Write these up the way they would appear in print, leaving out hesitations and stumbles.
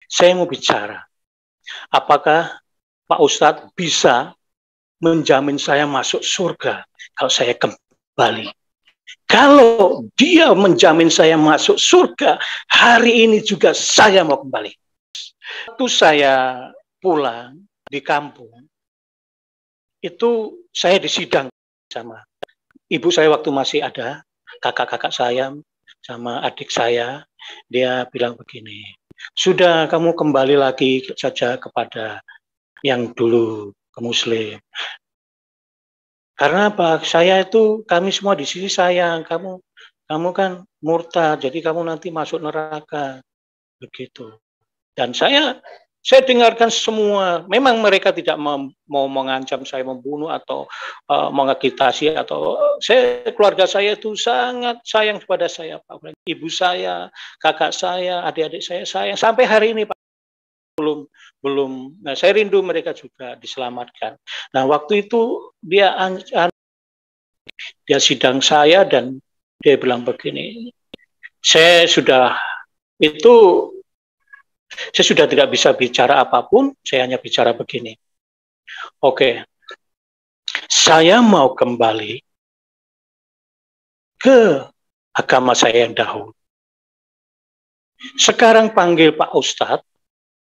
Saya mau bicara, apakah Pak Ustadz bisa menjamin saya masuk surga kalau saya kembali? Kalau dia menjamin saya masuk surga, hari ini juga saya mau kembali. Waktu saya pulang di kampung, itu saya disidang sama ibu saya waktu masih ada, kakak-kakak saya sama adik saya. Dia bilang begini, sudah kamu kembali lagi saja kepada yang dulu ke Muslim. Karena apa? Kami semua di sini sayang kamu kan murtad, jadi kamu nanti masuk neraka begitu. Dan saya dengarkan semua. Memang mereka tidak mau mengancam saya membunuh atau mengagitasi atau keluarga saya itu sangat sayang kepada saya, Pak. Ibu saya, kakak saya, adik-adik saya sayang sampai hari ini, Pak. Belum. Nah, saya rindu mereka juga diselamatkan. Nah, waktu itu dia sidang saya dan dia bilang begini, saya sudah tidak bisa bicara apapun, saya hanya bicara begini. Oke, saya mau kembali ke agama saya yang dahulu. Sekarang panggil Pak Ustadz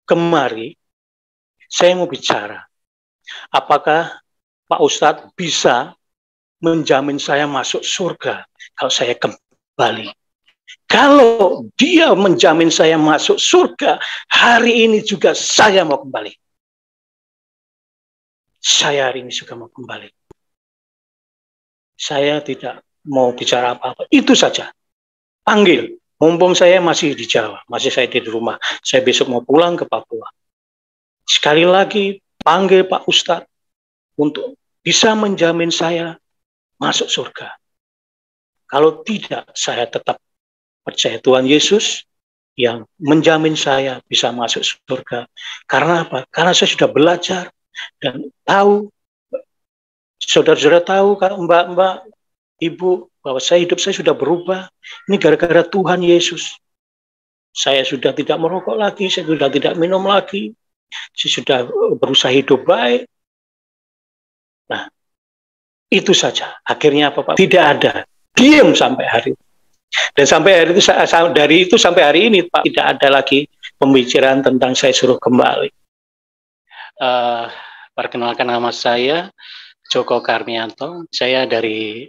kemari, saya mau bicara. Apakah Pak Ustadz bisa menjamin saya masuk surga kalau saya kembali? Kalau dia menjamin saya masuk surga, hari ini juga saya mau kembali. Saya hari ini juga mau kembali. Saya tidak mau bicara apa-apa. Itu saja. Panggil. Mumpung saya masih di Jawa, masih saya di rumah. Saya besok mau pulang ke Papua. Sekali lagi, panggil Pak Ustadz untuk bisa menjamin saya masuk surga. Kalau tidak, saya tetap percaya Tuhan Yesus yang menjamin saya bisa masuk surga. Karena apa? Karena saya sudah belajar dan tahu, saudara-saudara tahu, mbak-mbak, ibu, bahwa hidup saya sudah berubah. Ini gara-gara Tuhan Yesus. Saya sudah tidak merokok lagi, saya sudah tidak minum lagi, saya sudah berusaha hidup baik. Nah, itu saja. Akhirnya apa, Pak? Tidak ada. Diam sampai hari ini. Dan sampai hari itu, dari itu sampai hari ini, Pak, tidak ada lagi pembicaraan tentang saya suruh kembali. Perkenalkan, nama saya Joko Karmianto. Saya dari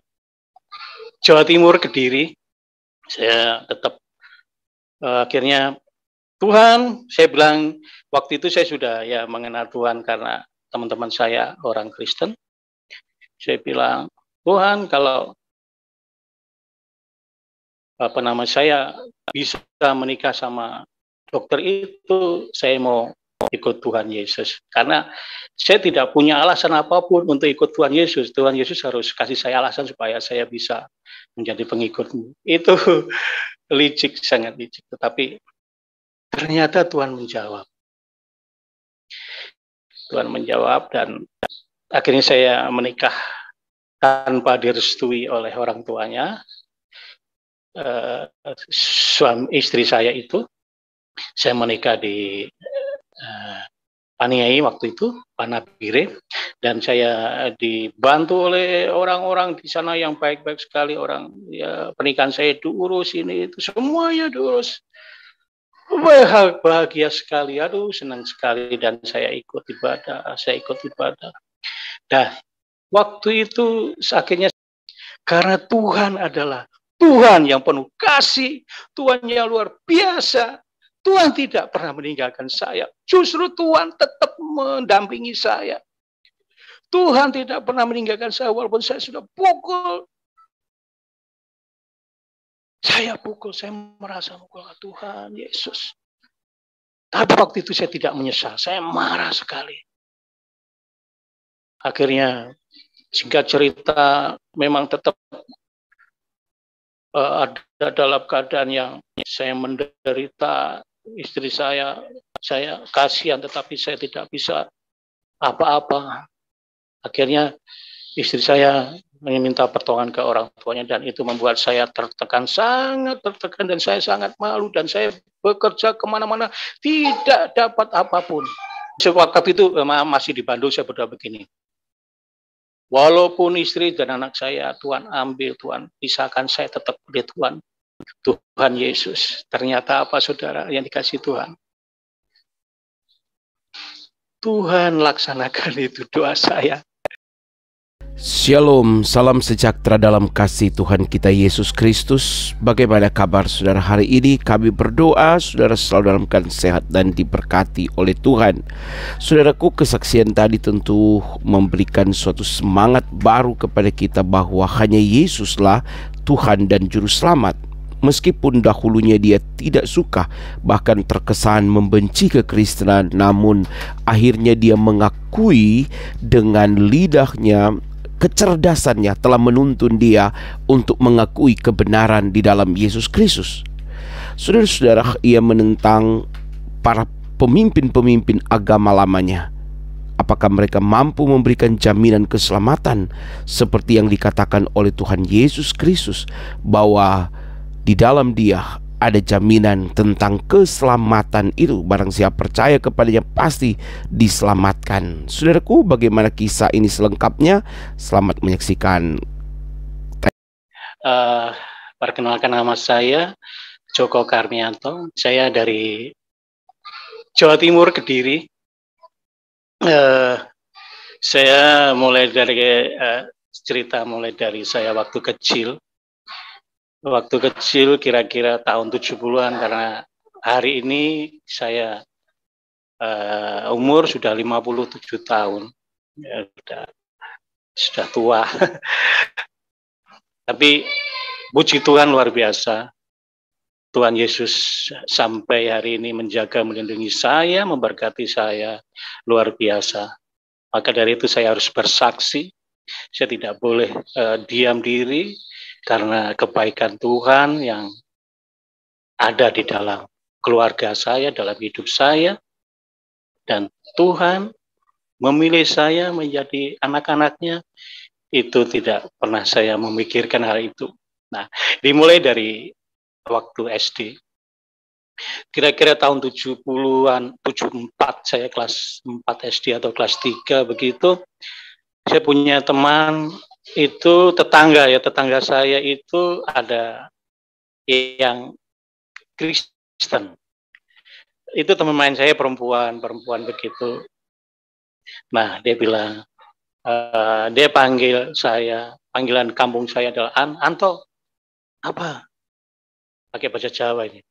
Jawa Timur, Kediri. Saya tetap akhirnya Tuhan, saya bilang waktu itu saya sudah mengenal Tuhan karena teman-teman saya orang Kristen. Saya bilang, Tuhan, kalau saya bisa menikah sama dokter itu, saya mau ikut Tuhan Yesus. Karena saya tidak punya alasan apapun untuk ikut Tuhan Yesus. Tuhan Yesus harus kasih saya alasan supaya saya bisa menjadi pengikutmu. Itu licik, sangat licik. Tetapi ternyata Tuhan menjawab. Tuhan menjawab dan akhirnya saya menikah tanpa direstui oleh orang tuanya. Suami istri saya itu, saya menikah di Paniai waktu itu, Panabire, dan saya dibantu oleh orang-orang di sana yang baik-baik sekali. Orang pernikahan saya diurus, ini itu semuanya diurus. Bahagia sekali, aduh senang sekali, dan saya ikut ibadah. Nah, waktu itu akhirnya karena Tuhan adalah Tuhan yang penuh kasih, Tuhan yang luar biasa. Tuhan tidak pernah meninggalkan saya. Justru Tuhan tetap mendampingi saya. Tuhan tidak pernah meninggalkan saya walaupun saya sudah pukul. Saya merasa mukul Tuhan Yesus. Tapi waktu itu saya tidak menyesal. Saya marah sekali. Akhirnya, singkat cerita, memang tetap ada dalam keadaan yang saya menderita. Istri saya kasihan, tetapi saya tidak bisa apa-apa. Akhirnya istri saya meminta pertolongan ke orang tuanya, dan itu membuat saya tertekan, sangat tertekan, dan saya sangat malu, dan saya bekerja kemana-mana tidak dapat apapun. Waktu itu masih di Bandung, saya berdoa begini, walaupun istri dan anak saya Tuhan ambil, Tuhan pisahkan, saya tetap pilih Tuhan. Tuhan Yesus. Ternyata apa saudara yang dikasih Tuhan? Tuhan laksanakan itu doa saya. Shalom, salam sejahtera dalam kasih Tuhan kita Yesus Kristus. Bagaimana kabar saudara hari ini? Kami berdoa saudara selalu dalam keadaan sehat dan diberkati oleh Tuhan. Saudaraku, kesaksian tadi tentu memberikan suatu semangat baru kepada kita bahwa hanya Yesuslah Tuhan dan Juru Selamat. Meskipun dahulunya dia tidak suka, bahkan terkesan membenci kekristenan, namun akhirnya dia mengakui dengan lidahnya. Kecerdasannya telah menuntun dia untuk mengakui kebenaran di dalam Yesus Kristus. Saudara-saudara, ia menentang para pemimpin-pemimpin agama lamanya. Apakah mereka mampu memberikan jaminan keselamatan seperti yang dikatakan oleh Tuhan Yesus Kristus, bahwa di dalam dia ada jaminan tentang keselamatan itu. Barang siapa percaya kepadanya pasti diselamatkan. Saudaraku, bagaimana kisah ini selengkapnya? Selamat menyaksikan. Perkenalkan, nama saya Joko Karmianto. Saya dari Jawa Timur, Kediri. Saya mulai dari cerita mulai dari saya waktu kecil. Waktu kecil kira-kira tahun 70-an, karena hari ini saya umur sudah 57 tahun. Ya, sudah tua. Tapi puji Tuhan luar biasa. Tuhan Yesus sampai hari ini menjaga, melindungi saya, memberkati saya luar biasa. Maka dari itu saya harus bersaksi. Saya tidak boleh diam diri, karena kebaikan Tuhan yang ada di dalam keluarga saya, dalam hidup saya, dan Tuhan memilih saya menjadi anak-anaknya, itu tidak pernah saya memikirkan hal itu. Nah, dimulai dari waktu SD. Kira-kira tahun 70-an, 74, saya kelas 4 SD atau kelas 3 begitu. Saya punya teman, itu tetangga saya itu ada yang Kristen. Itu teman main saya perempuan begitu. Nah, dia bilang, dia panggil saya, panggilan kampung saya adalah Anto. Apa? Pakai bahasa Jawa ini.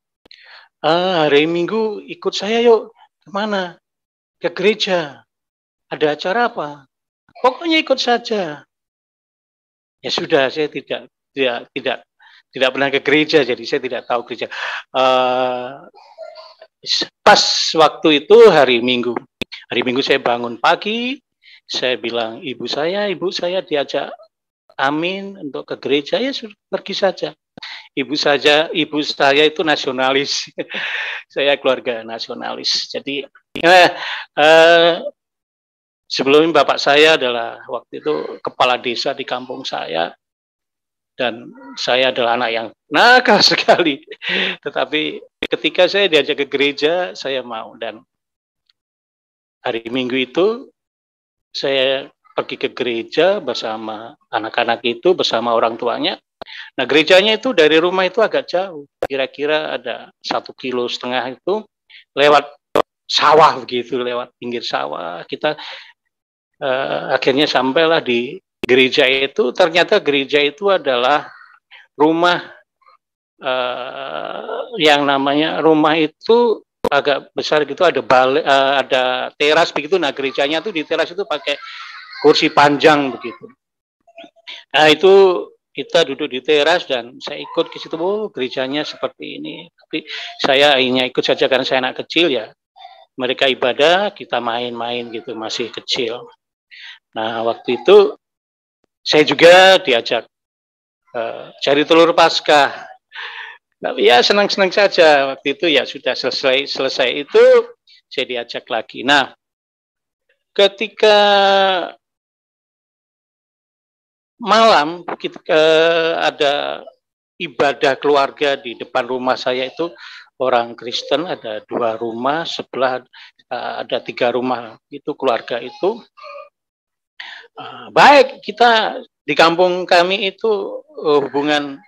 Hari Minggu ikut saya yuk. Kemana? Ke gereja. Ada acara apa? Pokoknya ikut saja. Ya sudah, saya tidak pernah ke gereja, jadi saya tidak tahu gereja. Pas waktu itu hari Minggu saya bangun pagi, saya bilang ibu saya diajak Amin untuk ke gereja, ya sudah pergi saja. Ibu saya itu nasionalis. Saya keluarga nasionalis. Jadi sebelumnya bapak saya adalah waktu itu kepala desa di kampung saya, dan saya adalah anak yang nakal sekali. Tetapi ketika saya diajak ke gereja, saya mau. Dan hari Minggu itu saya pergi ke gereja bersama anak-anak itu, bersama orang tuanya. Nah, gerejanya itu dari rumah itu agak jauh. Kira-kira ada 1,5 kilo itu, lewat sawah begitu, lewat pinggir sawah. Kita akhirnya sampailah di gereja itu. Ternyata gereja itu adalah rumah yang namanya rumah itu agak besar gitu, ada ada teras begitu. Nah, gerejanya tuh di teras itu pakai kursi panjang begitu. Nah, itu kita duduk di teras dan saya ikut ke situ. Oh, gerejanya seperti ini. Tapi saya hanya ikut saja karena saya anak kecil ya. Mereka ibadah, kita main-main gitu, masih kecil. Nah, waktu itu saya juga diajak cari telur Paskah. Nah, ya senang-senang saja waktu itu, ya sudah selesai itu saya diajak lagi. Nah, ketika malam kita, ada ibadah keluarga di depan rumah saya itu orang Kristen, ada 2 rumah, sebelah ada 3 rumah, itu keluarga itu baik. Kita di kampung kami itu hubungan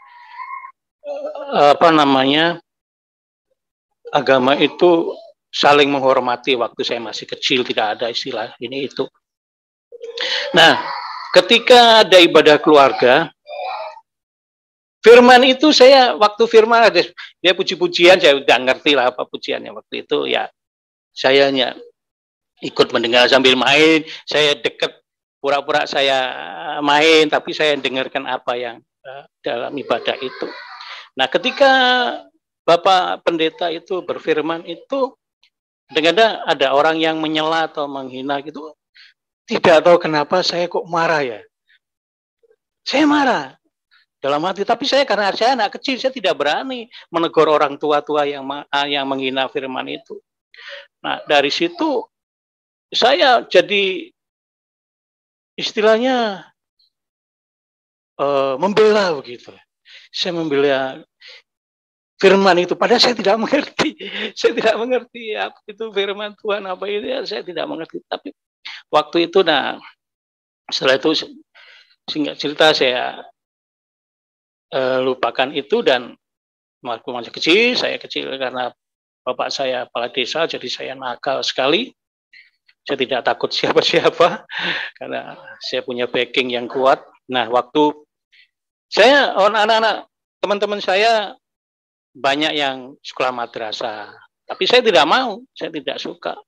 agama itu saling menghormati. Waktu saya masih kecil tidak ada istilah ini itu. Nah, ketika ada ibadah keluarga, firman itu saya waktu firman ada dia puji-pujian, saya udah ngerti lah apa pujiannya waktu itu ya. Saya hanya ikut mendengar sambil main, saya dekat pura-pura saya main, tapi saya dengarkan apa yang dalam ibadah itu. Nah, ketika Bapak Pendeta itu berfirman itu, kadang-kadang ada orang yang menyela atau menghina gitu, tidak tahu kenapa saya kok marah ya. Saya marah dalam hati, tapi karena saya anak kecil, saya tidak berani menegur orang tua-tua yang menghina firman itu. Nah, dari situ saya jadi istilahnya membela begitu. Saya membela firman itu, padahal saya tidak mengerti. Saya tidak mengerti apa itu firman Tuhan, apa itu ya, saya tidak mengerti. Tapi waktu itu, nah setelah itu singkat cerita saya lupakan itu, dan waktu masih kecil, saya kecil karena bapak saya kepala desa, jadi saya nakal sekali. Saya tidak takut siapa-siapa karena saya punya backing yang kuat. Nah, waktu saya anak-anak teman-teman saya banyak yang sekolah madrasah, tapi saya tidak mau, saya tidak suka.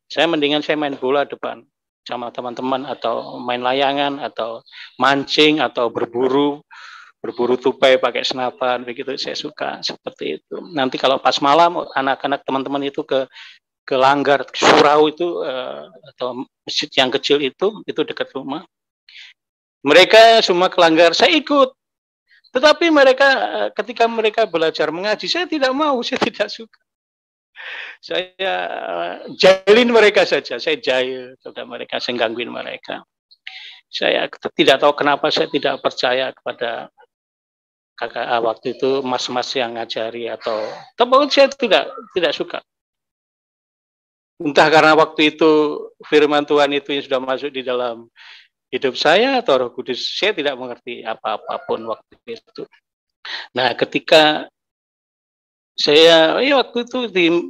Saya mendingan saya main bola depan sama teman-teman, atau main layangan, atau mancing, atau berburu tupai pakai senapan begitu. Saya suka seperti itu. Nanti kalau pas malam anak-anak teman-teman itu ke langgar surau itu atau masjid yang kecil itu dekat rumah. Mereka semua ke langgar, saya ikut. Tetapi mereka ketika mereka belajar mengaji, saya tidak mau, saya tidak suka. Saya jahilin mereka saja, saya jahil kepada mereka, saya gangguin mereka. Saya tidak tahu kenapa saya tidak percaya kepada kakak waktu itu, mas-mas yang ngajari, atau saya tidak suka. Entah karena waktu itu firman Tuhan itu yang sudah masuk di dalam hidup saya, atau Roh Kudus, saya tidak mengerti apa-apapun waktu itu. Nah, ketika saya waktu itu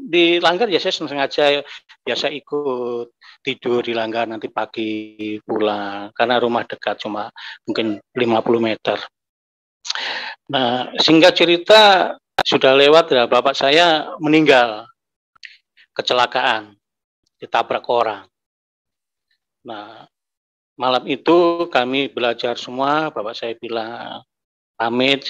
di langgar ya, saya sengaja biasa ikut tidur di langgar, nanti pagi pulang karena rumah dekat, cuma mungkin 50 meter. Nah, singkat cerita sudah lewat, ya, bapak saya meninggal kecelakaan, ditabrak orang. Nah, malam itu kami belajar semua, bapak saya bilang pamit,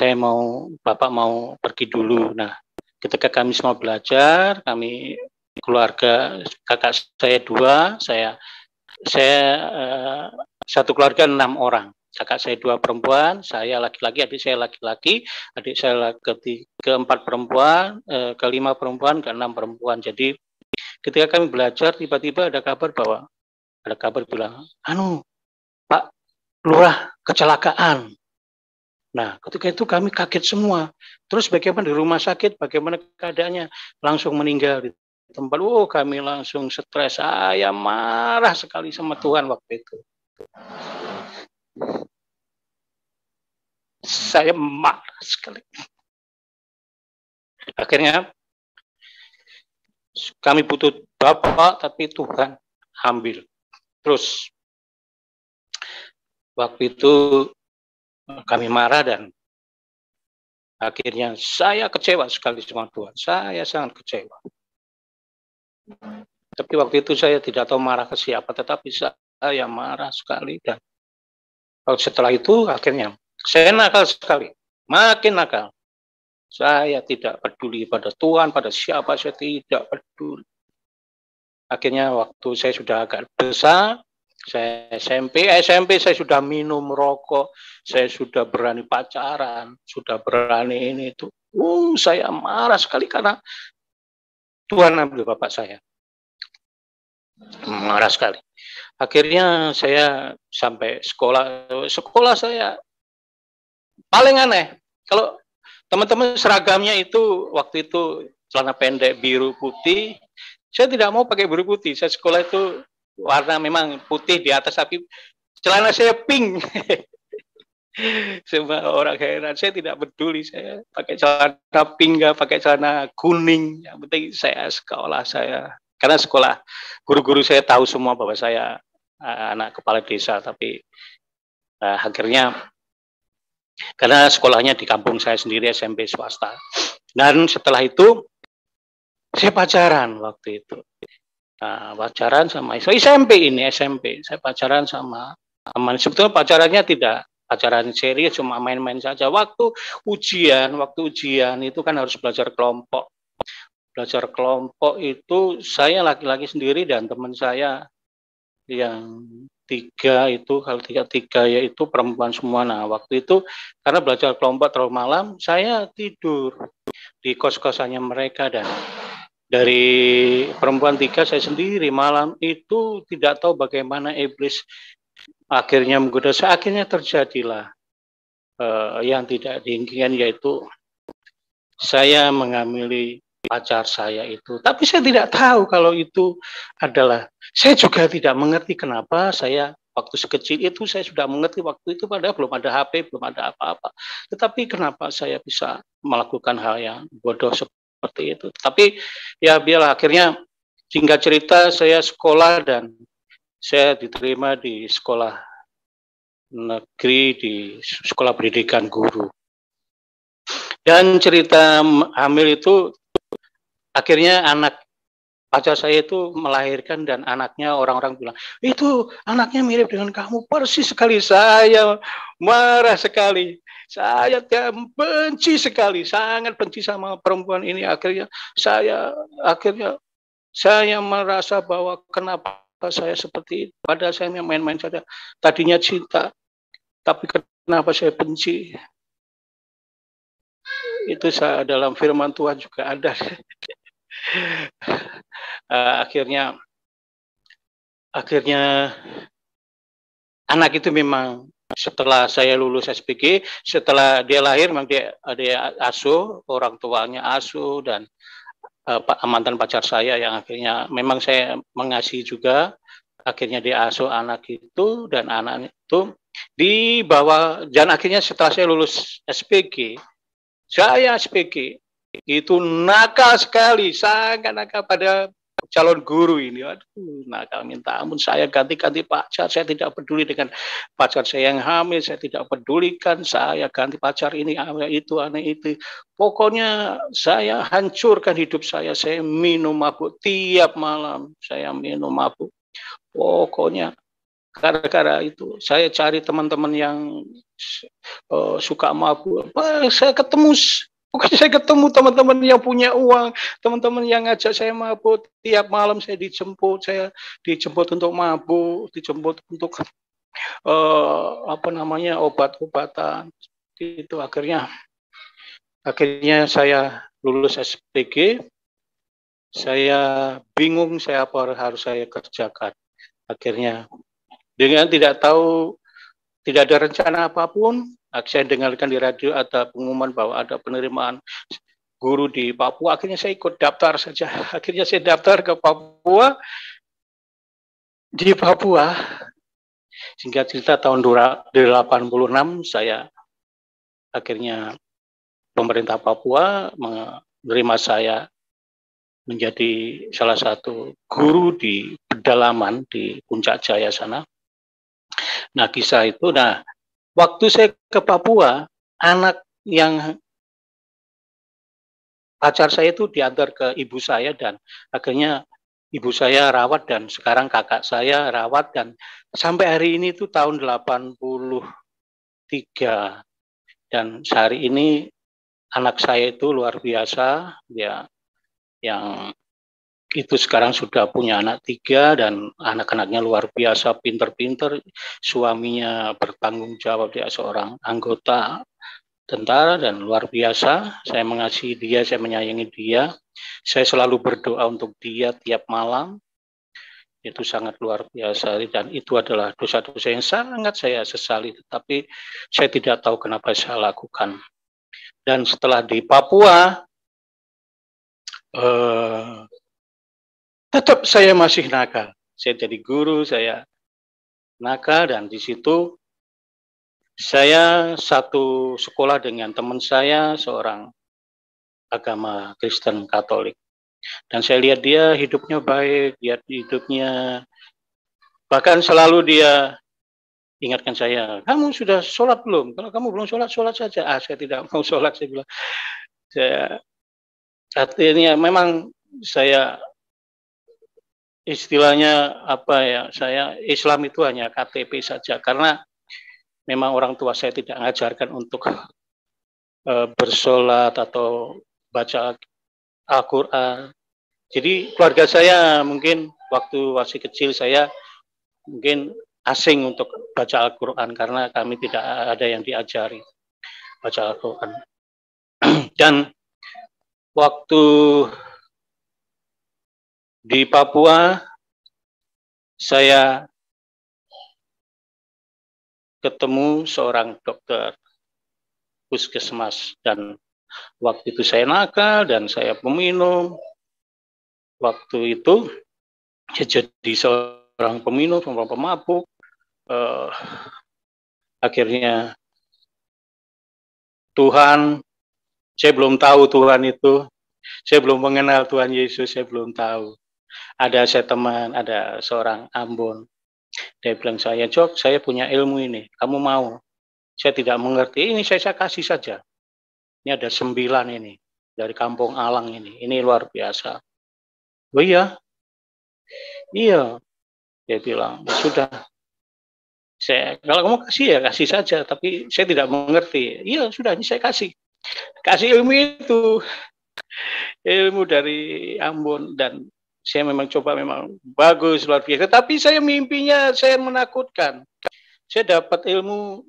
bapak mau pergi dulu. Nah, ketika kami semua belajar, kami keluarga, kakak saya 2, saya satu keluarga 6 orang. Kakak saya 2 perempuan, saya laki-laki, adik saya laki-laki, adik saya keempat perempuan, kelima perempuan, keenam perempuan. Jadi ketika kami belajar, tiba-tiba ada kabar bilang, Pak Lurah kecelakaan. Nah, ketika itu kami kaget semua. Terus bagaimana di rumah sakit, bagaimana keadaannya? Langsung meninggal di tempat. Kami langsung stres. Saya marah sekali sama Tuhan waktu itu. Saya marah sekali. Akhirnya kami butuh Bapak, tapi Tuhan ambil. Terus waktu itu kami marah, dan akhirnya saya kecewa sekali sama Tuhan. Saya sangat kecewa. Tapi waktu itu saya tidak tahu marah ke siapa, tetapi saya marah sekali. Dan setelah itu akhirnya saya nakal sekali, makin nakal. Saya tidak peduli pada Tuhan, pada siapa, saya tidak peduli. Akhirnya waktu saya sudah agak besar, saya SMP saya sudah minum rokok, saya sudah berani pacaran, sudah berani ini itu. Saya marah sekali karena Tuhan ambil bapak saya. marah sekali. Akhirnya saya sampai sekolah saya paling aneh. Kalau teman-teman seragamnya itu waktu itu celana pendek biru putih, saya tidak mau pakai biru putih. Saya sekolah itu warna memang putih di atas, tapi celana saya pink. Semua orang heran, saya tidak peduli, saya pakai celana pink, pakai celana kuning, yang penting saya sekolah saya. Karena sekolah, guru-guru saya tahu semua bahwa saya anak kepala desa, tapi akhirnya, karena sekolahnya di kampung saya sendiri, SMP swasta. Dan setelah itu, saya pacaran waktu itu. Pacaran sama SMP, saya pacaran sama teman. Sebetulnya pacarannya tidak pacaran serius, cuma main-main saja. Waktu ujian itu kan harus belajar kelompok. Belajar kelompok itu saya laki-laki sendiri dan teman saya yang tiga itu, kalau tiga yaitu perempuan semua. Nah, waktu itu karena belajar kelompok terlalu malam, saya tidur di kos-kosannya mereka, dan dari perempuan tiga saya sendiri. Malam itu tidak tahu bagaimana iblis akhirnya menggoda saya. Akhirnya terjadilah yang tidak diinginkan, yaitu saya menghamili pacar saya itu. Tapi saya tidak tahu kalau itu adalah, saya juga tidak mengerti kenapa saya waktu sekecil itu, saya sudah mengerti waktu itu padahal belum ada HP, belum ada apa-apa. Tetapi kenapa saya bisa melakukan hal yang bodoh seperti itu. Tapi ya biarlah, akhirnya singkat cerita saya sekolah dan saya diterima di sekolah negeri, di sekolah pendidikan guru. Dan cerita hamil itu, akhirnya anak pacar saya itu melahirkan, dan anaknya orang-orang bilang, itu anaknya mirip dengan kamu persis sekali. Saya marah sekali. Saya benci sekali, sangat benci sama perempuan ini. Akhirnya saya merasa bahwa kenapa saya seperti itu. Padahal saya main-main saja. Tadinya cinta, tapi kenapa saya benci? Itu saya dalam firman Tuhan juga ada. Akhirnya anak itu memang setelah saya lulus SPG, setelah dia lahir, memang dia asuh, orang tuanya asuh, dan mantan pacar saya yang akhirnya memang saya mengasihi juga, akhirnya dia asuh anak itu, dan anak itu dibawa. Dan akhirnya setelah saya lulus SPG, itu nakal sekali, sangat nakal pada calon guru ini. Aduh, nakal minta ampun. Saya ganti-ganti pacar, saya tidak peduli dengan pacar saya yang hamil, saya tidak pedulikan, saya ganti pacar ini, itu, aneh itu. Pokoknya saya hancurkan hidup saya minum mabuk tiap malam, saya minum mabuk. Pokoknya gara-gara itu saya cari teman-teman yang suka mabuk. Pokoknya saya ketemu teman-teman yang punya uang, teman-teman yang ngajak saya mabuk. Tiap malam saya dijemput untuk mabuk, dijemput untuk obat-obatan. Itu akhirnya saya lulus SPG. Saya bingung apa harus saya kerjakan. Akhirnya dengan tidak ada rencana apapun, saya dengarkan di radio ada pengumuman bahwa ada penerimaan guru di Papua. Akhirnya saya ikut daftar saja. Akhirnya saya daftar ke Papua. Di Papua, singkat cerita tahun 86 saya akhirnya pemerintah Papua menerima saya menjadi salah satu guru di pedalaman di Puncak Jaya sana. Nah, kisah itu, waktu saya ke Papua, anak yang pacar saya itu diantar ke ibu saya, dan akhirnya ibu saya rawat, dan sekarang kakak saya rawat, dan sampai hari ini itu tahun 83. Dan sehari ini anak saya itu luar biasa, dia yang itu sekarang sudah punya anak 3, dan anak-anaknya luar biasa, pinter-pinter. Suaminya bertanggung jawab, dia seorang anggota tentara dan luar biasa. Saya mengasihi dia, saya menyayangi dia. Saya selalu berdoa untuk dia tiap malam. Itu sangat luar biasa dan itu adalah dosa-dosa yang sangat saya sesali, tetapi saya tidak tahu kenapa saya lakukan. Dan setelah di Papua, tetap saya masih nakal. Saya jadi guru, saya nakal, dan di situ saya satu sekolah dengan teman saya, seorang agama Kristen Katolik. Dan saya lihat dia hidupnya baik, dia hidupnya, bahkan selalu dia ingatkan saya, kamu sudah sholat belum? Kalau kamu belum sholat, sholat saja. Saya tidak mau sholat, saya bilang. Saya, artinya memang saya istilahnya apa ya, saya Islam itu hanya KTP saja, karena memang orang tua saya tidak mengajarkan untuk bersolat atau baca Al-Quran. Jadi keluarga saya mungkin waktu masih kecil saya mungkin asing untuk baca Al-Quran karena kami tidak ada yang diajari baca Al-Quran. Dan waktu di Papua saya ketemu seorang dokter puskesmas, dan waktu itu saya nakal dan saya peminum. Waktu itu saya jadi seorang peminum, seorang pemabuk. Akhirnya Tuhan, saya belum tahu Tuhan itu, saya belum mengenal Tuhan Yesus, saya belum tahu. Ada saya teman, ada seorang Ambon, dia bilang saya, Jok, saya punya ilmu ini, kamu mau? Saya tidak mengerti, ini saya kasih saja. Ini ada 9 ini, dari Kampung Alang ini luar biasa. Oh iya, dia bilang, sudah. Saya, kalau kamu kasih ya kasih saja, tapi saya tidak mengerti. Iya sudah, ini saya kasih ilmu itu, ilmu dari Ambon, dan saya memang coba, memang bagus, luar biasa. Tapi saya mimpinya saya menakutkan. Saya dapat 9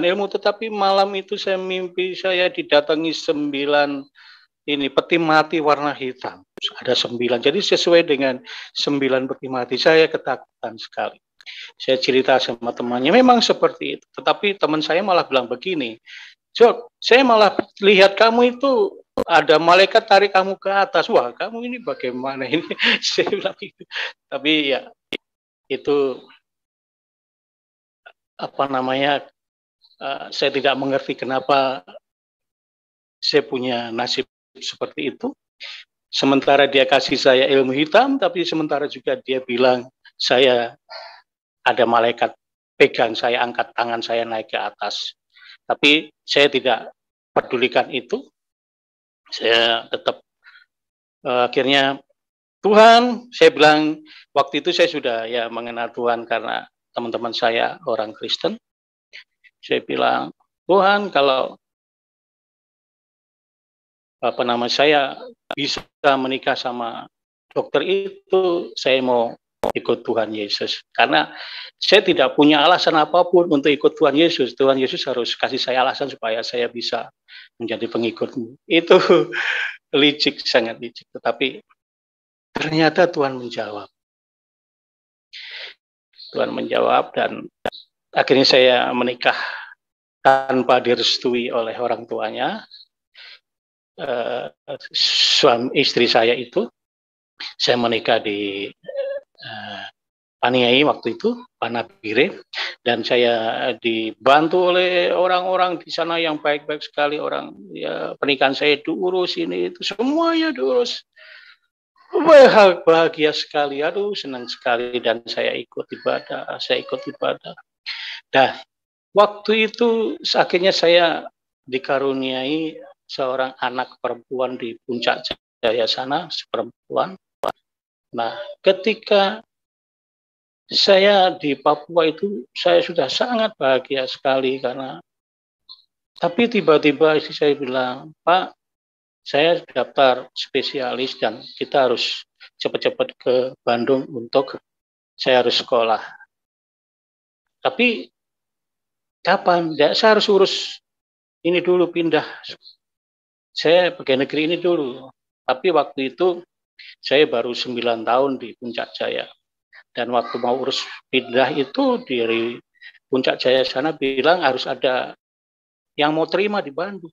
ilmu, tetapi malam itu saya mimpi saya didatangi 9 ini peti mati warna hitam. Ada 9, jadi sesuai dengan 9 peti mati. Saya ketakutan sekali. Saya cerita sama temannya, memang seperti itu. Tetapi teman saya malah bilang begini, Jok, saya malah lihat kamu itu ada malaikat tarik kamu ke atas. Wah, kamu ini bagaimana ini? Saya bilang gitu. Tapi ya itu apa namanya? Saya tidak mengerti kenapa saya punya nasib seperti itu. Sementara dia kasih saya ilmu hitam, tapi sementara juga dia bilang saya ada malaikat pegang saya, angkat tangan saya naik ke atas. Tapi saya tidak pedulikan itu. Saya tetap akhirnya Tuhan, saya bilang waktu itu saya sudah ya mengenal Tuhan karena teman-teman saya orang Kristen. Saya bilang, Tuhan, kalau saya bisa menikah sama dokter itu, saya mau ikut Tuhan Yesus. Karena saya tidak punya alasan apapun untuk ikut Tuhan Yesus. Tuhan Yesus harus kasih saya alasan supaya saya bisa menjadi pengikutmu. Itu licik, sangat licik. Tetapi ternyata Tuhan menjawab. Tuhan menjawab, dan akhirnya saya menikah tanpa direstui oleh orang tuanya. Suami istri saya itu, saya menikah di Paniai waktu itu, Panabire, dan saya dibantu oleh orang-orang di sana yang baik-baik sekali. Orang ya, pernikahan saya diurus, ini itu semuanya diurus. Bahagia sekali, aduh senang sekali, dan saya ikut ibadah. Nah, waktu itu akhirnya saya dikaruniai seorang anak perempuan di Puncak Jaya sana, perempuan. Nah, ketika saya di Papua itu, saya sudah sangat bahagia sekali karena, tapi tiba-tiba istri saya bilang, Pak, saya daftar spesialis dan kita harus cepat-cepat ke Bandung untuk saya harus sekolah. Tapi kapan? Saya harus urus ini dulu, pindah. Saya pegawai negeri ini dulu. Tapi waktu itu Saya baru 9 tahun di Puncak Jaya. Dan waktu mau urus pindah itu dari Puncak Jaya sana bilang harus ada yang mau terima di Bandung.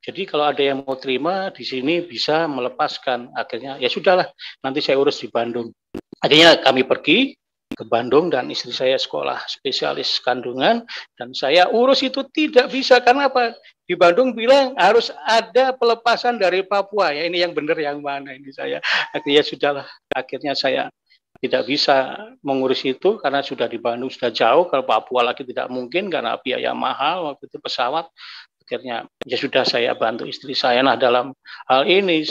Jadi kalau ada yang mau terima di sini bisa melepaskan. Akhirnya ya sudahlah, nanti saya urus di Bandung. Akhirnya kami pergi ke Bandung dan istri saya sekolah spesialis kandungan dan saya urus itu tidak bisa karena apa? Di Bandung bilang harus ada pelepasan dari Papua. Ya ini yang benar yang mana ini saya. Akhirnya sudahlah. Akhirnya saya tidak bisa mengurus itu karena sudah di Bandung sudah jauh. Kalau Papua lagi tidak mungkin karena biaya mahal waktu itu pesawat. Akhirnya ya sudah saya bantu istri saya. Nah dalam hal ini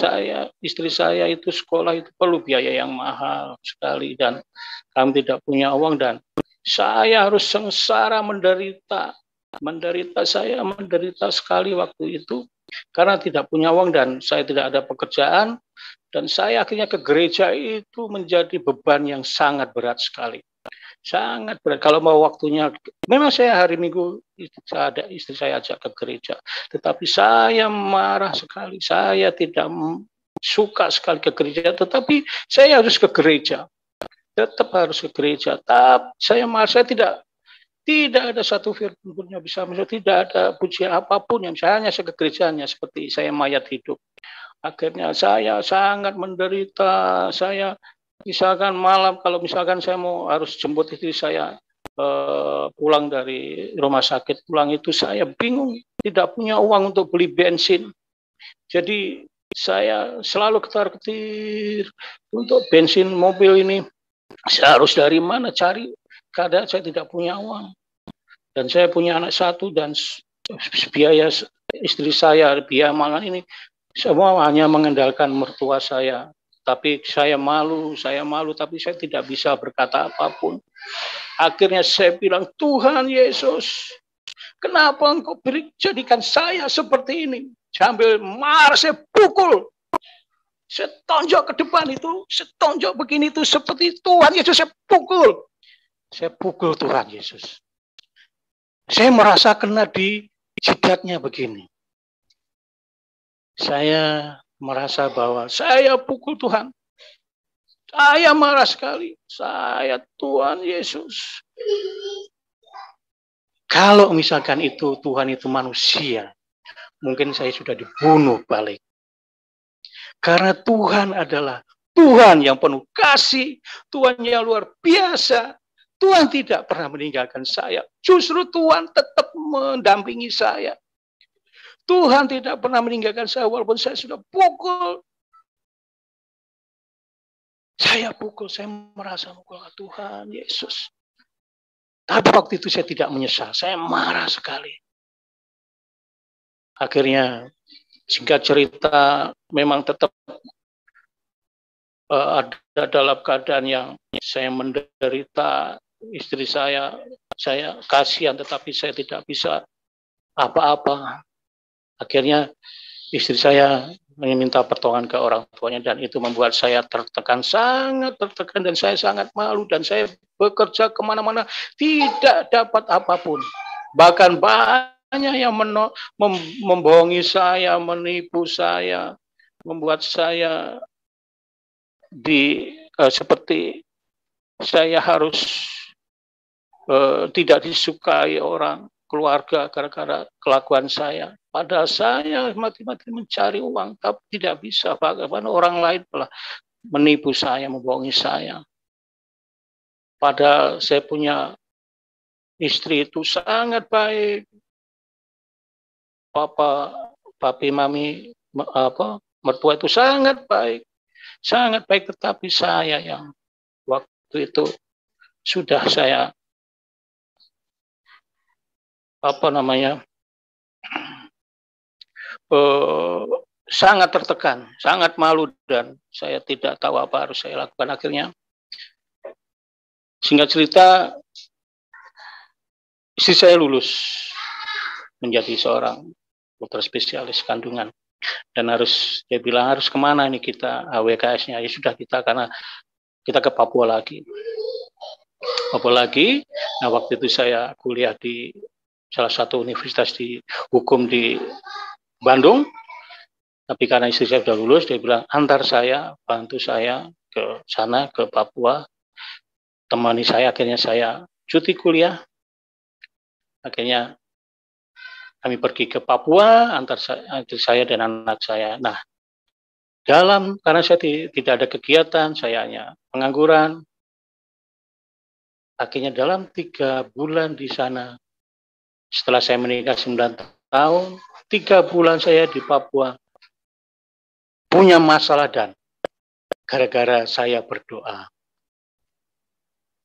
istri saya itu sekolah itu perlu biaya yang mahal sekali dan kami tidak punya uang dan saya harus sengsara menderita saya menderita sekali waktu itu karena tidak punya uang dan saya tidak ada pekerjaan dan saya akhirnya ke gereja itu menjadi beban yang sangat berat sekali. Sangat berat. Kalau mau waktunya, memang saya hari Minggu ada istri saya ajak ke gereja. Tetapi saya marah sekali. Saya tidak suka sekali ke gereja. Tetapi saya harus ke gereja. Tetap harus ke gereja. Tapi saya marah. Saya tidak ada satu firman pun yang bisa masuk. Tidak ada pujian apapun yang saya hanya ke gerejanya seperti saya mayat hidup. Akhirnya saya sangat menderita. Saya misalkan malam kalau misalkan saya mau harus jemput istri saya pulang dari rumah sakit pulang itu saya bingung tidak punya uang untuk beli bensin jadi saya selalu ketar-ketir untuk bensin mobil ini saya harus dari mana cari karena saya tidak punya uang dan saya punya anak satu dan biaya istri saya biaya makan ini semua hanya mengandalkan mertua saya. Tapi saya malu, tapi saya tidak bisa berkata apapun. Akhirnya saya bilang, Tuhan Yesus, kenapa engkau jadikan saya seperti ini? Sambil marah, saya pukul. Saya tonjok ke depan itu, saya tonjok begini itu, seperti Tuhan Yesus, saya pukul. Saya pukul Tuhan Yesus. Saya merasa kena di jidatnya begini. Saya merasa bahwa saya pukul Tuhan. Saya marah sekali. Saya Tuhan Yesus. Kalau misalkan itu Tuhan itu manusia, mungkin saya sudah dibunuh balik. Karena Tuhan adalah Tuhan yang penuh kasih, Tuhan yang luar biasa. Tuhan tidak pernah meninggalkan saya. Justru Tuhan tetap mendampingi saya. Tuhan tidak pernah meninggalkan saya walaupun saya sudah pukul. Saya merasa pukul Tuhan Yesus. Tapi waktu itu saya tidak menyesal, saya marah sekali. Akhirnya singkat cerita memang tetap ada dalam keadaan yang saya menderita, istri saya kasihan tetapi saya tidak bisa apa-apa. Akhirnya istri saya meminta pertolongan ke orang tuanya dan itu membuat saya tertekan, sangat tertekan dan saya sangat malu dan saya bekerja kemana-mana tidak dapat apapun. Bahkan banyak yang membohongi saya, menipu saya, membuat saya seperti saya harus tidak disukai orang keluarga gara-gara kelakuan saya. Padahal saya mati-mati mencari uang, tapi tidak bisa. Bagaimana orang lain telah menipu saya, membohongi saya. Padahal saya punya istri itu sangat baik. Papi, mami, mertua itu sangat baik. Sangat baik, tetapi saya yang waktu itu sudah saya sangat tertekan, sangat malu dan saya tidak tahu apa harus saya lakukan. Akhirnya singkat cerita istri saya lulus menjadi seorang dokter spesialis kandungan dan dia bilang harus kemana nih kita HWKS-nya. Ya sudah karena kita ke Papua lagi. Nah waktu itu saya kuliah di salah satu universitas di hukum di Bandung. Tapi karena istri saya sudah lulus, dia bilang, antar saya, bantu saya ke sana, ke Papua. Temani saya, akhirnya saya cuti kuliah. Akhirnya kami pergi ke Papua, antar saya dan anak saya. Nah, karena saya tidak ada kegiatan, saya hanya pengangguran. Akhirnya dalam 3 bulan di sana, setelah saya menikah 9 tahun, 3 bulan saya di Papua, punya masalah dan gara-gara saya berdoa.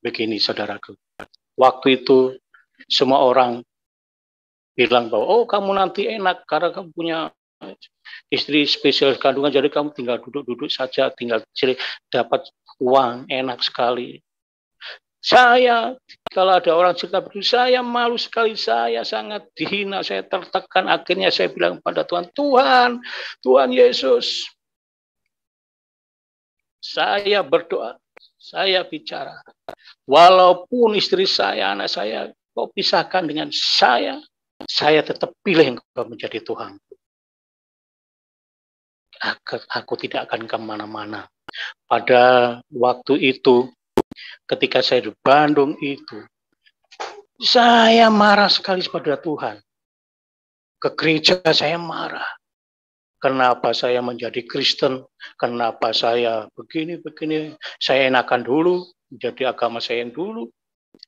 Begini saudaraku, waktu itu semua orang bilang bahwa, oh kamu nanti enak karena kamu punya istri spesialis kandungan, jadi kamu tinggal duduk-duduk saja, tinggal dapat uang, enak sekali. Saya, kalau ada orang cerita begitu, saya malu sekali, saya sangat dihina, saya tertekan. Akhirnya saya bilang pada Tuhan, Tuhan Yesus, saya berdoa, saya bicara. Walaupun istri saya, anak saya, kau pisahkan dengan saya tetap pilih engkau menjadi Tuhan. Aku tidak akan kemana-mana. Pada waktu itu, ketika saya di Bandung itu, saya marah sekali kepada Tuhan. Ke gereja saya marah. Kenapa saya menjadi Kristen? Kenapa saya begini? Saya enakan dulu, menjadi agama saya yang dulu.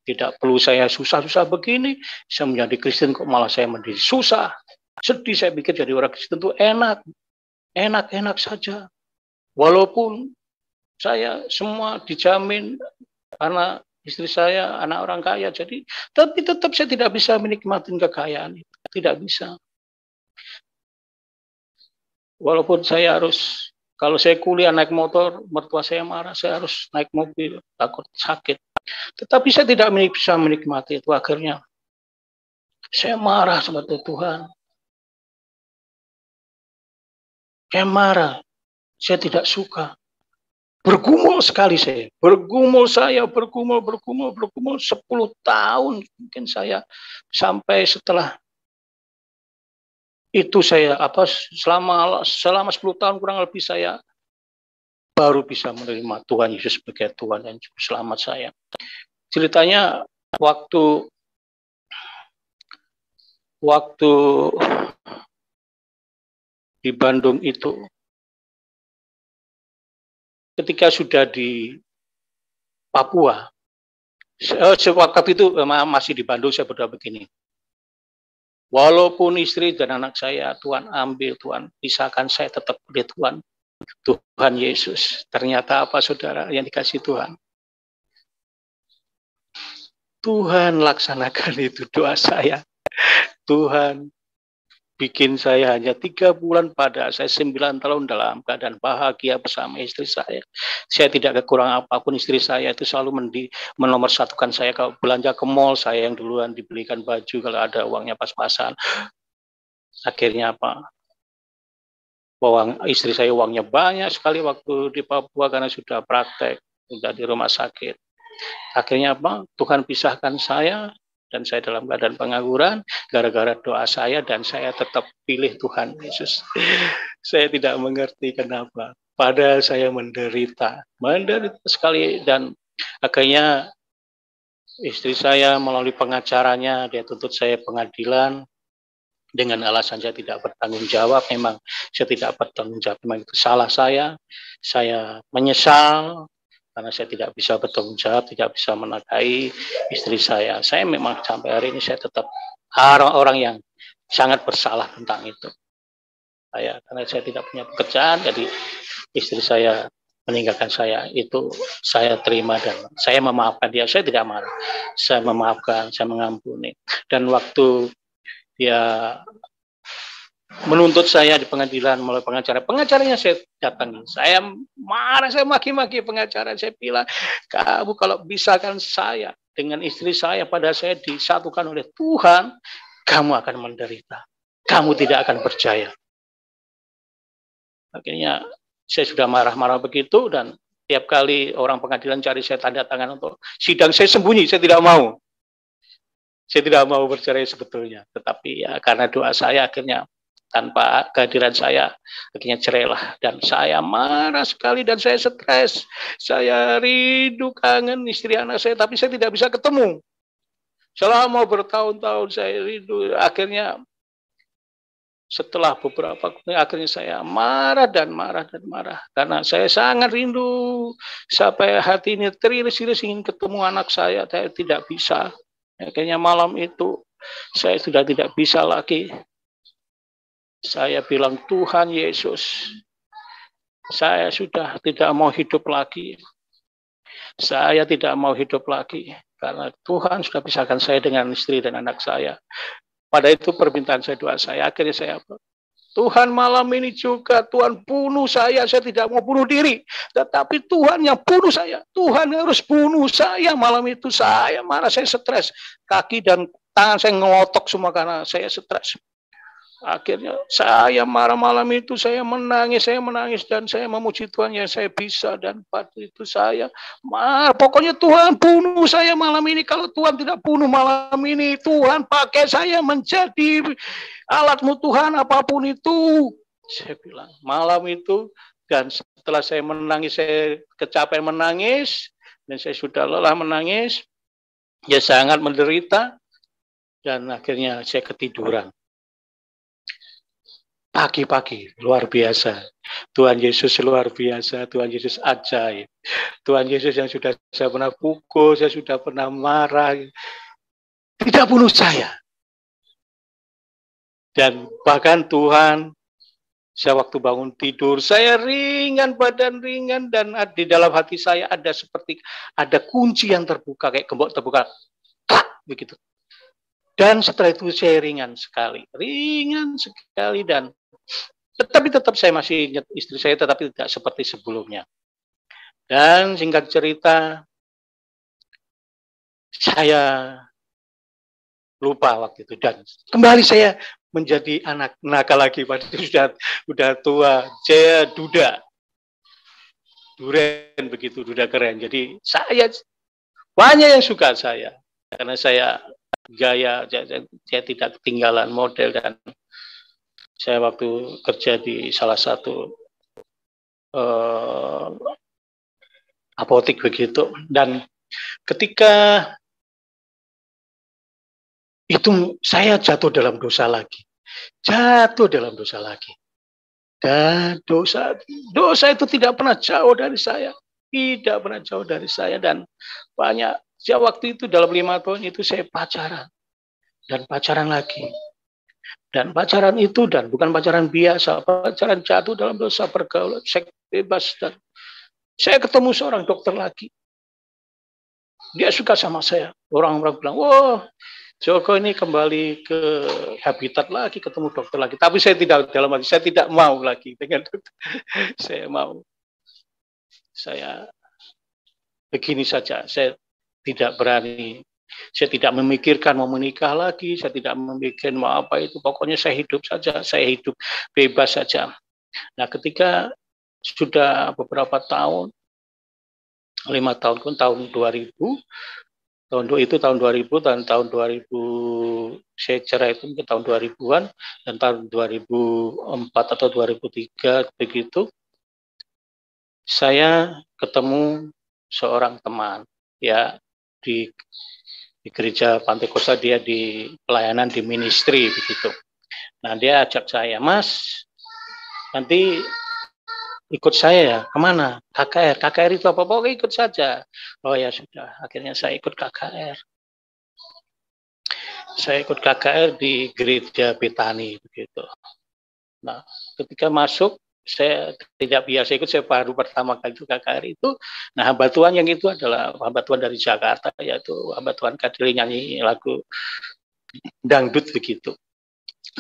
Tidak perlu saya susah-susah begini. Saya menjadi Kristen kok malah saya menjadi susah. Sedih, saya pikir jadi orang Kristen itu enak saja. Walaupun saya semua dijamin karena istri saya anak orang kaya, tapi tetap saya tidak bisa menikmati kekayaan itu. Tidak bisa. Walaupun saya harus, kalau saya kuliah naik motor, mertua saya marah, saya harus naik mobil, takut sakit. Tetapi saya tidak bisa menikmati itu. Akhirnya saya marah sama Tuhan. Saya marah, saya tidak suka. Bergumul sekali saya. Bergumul 10 tahun. Mungkin saya sampai setelah itu saya selama 10 tahun kurang lebih saya baru bisa menerima Tuhan Yesus sebagai Tuhan dan Juru Selamat saya. Ceritanya waktu di Bandung itu, ketika sudah di Papua, waktu itu masih di Bandung, saya berdoa begini, walaupun istri dan anak saya Tuhan ambil, Tuhan pisahkan, saya tetap pilih Tuhan Yesus. Ternyata apa saudara yang dikasih Tuhan? Tuhan laksanakan itu doa saya. Tuhan bikin saya hanya 3 bulan pada saya 9 tahun dalam keadaan bahagia bersama istri saya. Saya tidak kekurangan apapun. Istri saya itu selalu menomorsatukan saya. Kalau belanja ke mall, saya yang duluan dibelikan baju kalau ada uangnya pas-pasan. Akhirnya apa? Istri saya uangnya banyak sekali waktu di Papua karena sudah praktek, sudah di rumah sakit. Akhirnya apa? Tuhan pisahkan saya dan saya dalam keadaan pengangguran gara-gara doa saya, dan saya tetap pilih Tuhan Yesus. Saya tidak mengerti kenapa. Padahal saya menderita sekali, dan akhirnya istri saya melalui pengacaranya dia tuntut saya pengadilan dengan alasan saya tidak bertanggung jawab. Memang saya tidak bertanggung jawab, memang itu salah saya menyesal karena saya tidak bisa bertanggung jawab, tidak bisa menafkahi istri saya. Saya memang sampai hari ini saya tetap orang yang sangat bersalah tentang itu. Karena saya tidak punya pekerjaan, jadi istri saya meninggalkan saya, itu saya terima dan saya memaafkan dia. Saya tidak marah, saya memaafkan, saya mengampuni. Dan waktu dia menuntut saya di pengadilan melalui pengacaranya saya datangi, saya marah, saya maki-maki pengacara. Saya bilang, kamu kalau bisahkan saya dengan istri saya, pada saya disatukan oleh Tuhan, kamu akan menderita, kamu tidak akan percaya. Akhirnya saya sudah marah-marah begitu, dan tiap kali orang pengadilan cari saya tanda tangan untuk sidang, saya sembunyi, saya tidak mau bercerai sebetulnya. Tetapi ya karena doa saya, akhirnya tanpa kehadiran saya akhirnya cerailah, dan saya marah sekali dan saya stres. Saya rindu, kangen istri anak saya, tapi saya tidak bisa ketemu. Selama bertahun-tahun saya rindu. Akhirnya setelah beberapa kali, akhirnya saya marah dan marah dan marah karena saya sangat rindu, sampai hati ini teriris-iris ingin ketemu anak saya tidak bisa. Akhirnya malam itu saya sudah tidak bisa lagi. Saya bilang, Tuhan Yesus, saya sudah tidak mau hidup lagi. Saya tidak mau hidup lagi karena Tuhan sudah pisahkan saya dengan istri dan anak saya. Pada itu permintaan saya, doa saya. Akhirnya saya, Tuhan malam ini juga Tuhan bunuh saya tidak mau bunuh diri. Tetapi Tuhan yang bunuh saya. Tuhan harus bunuh saya malam itu. Saya marah, saya stres. Kaki dan tangan saya ngelotok semua karena saya stres. Akhirnya saya marah malam itu, saya menangis dan saya memuji Tuhan yang saya bisa. Dan pada itu saya marah, pokoknya Tuhan bunuh saya malam ini. Kalau Tuhan tidak bunuh malam ini, Tuhan pakai saya menjadi alatmu Tuhan, apapun itu. Saya bilang malam itu, dan setelah saya menangis, saya kecapean menangis, dan saya sudah lelah menangis, ya sangat menderita, dan akhirnya saya ketiduran. Pagi-pagi, luar biasa. Tuhan Yesus luar biasa, Tuhan Yesus ajaib. Tuhan Yesus yang sudah saya pernah pukul, saya sudah pernah marah, tidak bunuh saya. Dan bahkan Tuhan, saya waktu bangun tidur, saya ringan, badan ringan, dan di dalam hati saya ada seperti ada kunci yang terbuka, kayak gembok terbuka, klak, begitu. Dan setelah itu saya ringan sekali, dan tetapi tetap saya masih ingat istri saya, tetapi tidak seperti sebelumnya. Dan singkat cerita, saya lupa waktu itu, dan kembali saya menjadi anak nakal lagi. Padahal sudah tua, saya duda begitu, duda keren. Jadi saya banyak yang suka saya karena saya gaya, saya tidak ketinggalan model. Dan saya waktu kerja di salah satu apotek begitu, dan ketika itu saya jatuh dalam dosa lagi. Dan dosa itu tidak pernah jauh dari saya. Dan banyak, waktu itu dalam 5 tahun itu saya pacaran. Dan pacaran lagi. Dan pacaran itu, dan bukan pacaran biasa, pacaran jatuh dalam dosa, pergaulan, seks bebas. Dan saya ketemu seorang dokter lagi. Dia suka sama saya. Orang-orang bilang, wah, Joko ini kembali ke habitat lagi, ketemu dokter lagi. Tapi saya tidak, dalam hati saya tidak mau lagi dengan dokter. Saya begini saja, saya tidak berani. Saya tidak memikirkan mau menikah lagi, saya tidak memikirkan mau apa itu. Pokoknya saya hidup saja, saya hidup bebas saja. Nah, ketika sudah beberapa tahun, 5 tahun pun, tahun 2000, tahun 2000, dan tahun 2000 saya cerai itu mungkin tahun 2000-an, dan tahun 2004 atau 2003 begitu, saya ketemu seorang teman, ya, di gereja Pantai Kosta, dia di pelayanan di ministry begitu. Nah, dia ajak saya, Mas, nanti ikut saya ya, kemana? KKR itu apa? Pokoknya ikut saja. Oh ya sudah, akhirnya saya ikut KKR. Saya ikut KKR di gereja Betani begitu. Nah, ketika masuk, saya tidak biasa ikut, saya baru pertama kali itu KKR itu. Nah, hamba Tuhan yang itu adalah hamba Tuhan dari Jakarta, yaitu hamba Tuhan Kadili, nyanyi lagu dangdut begitu.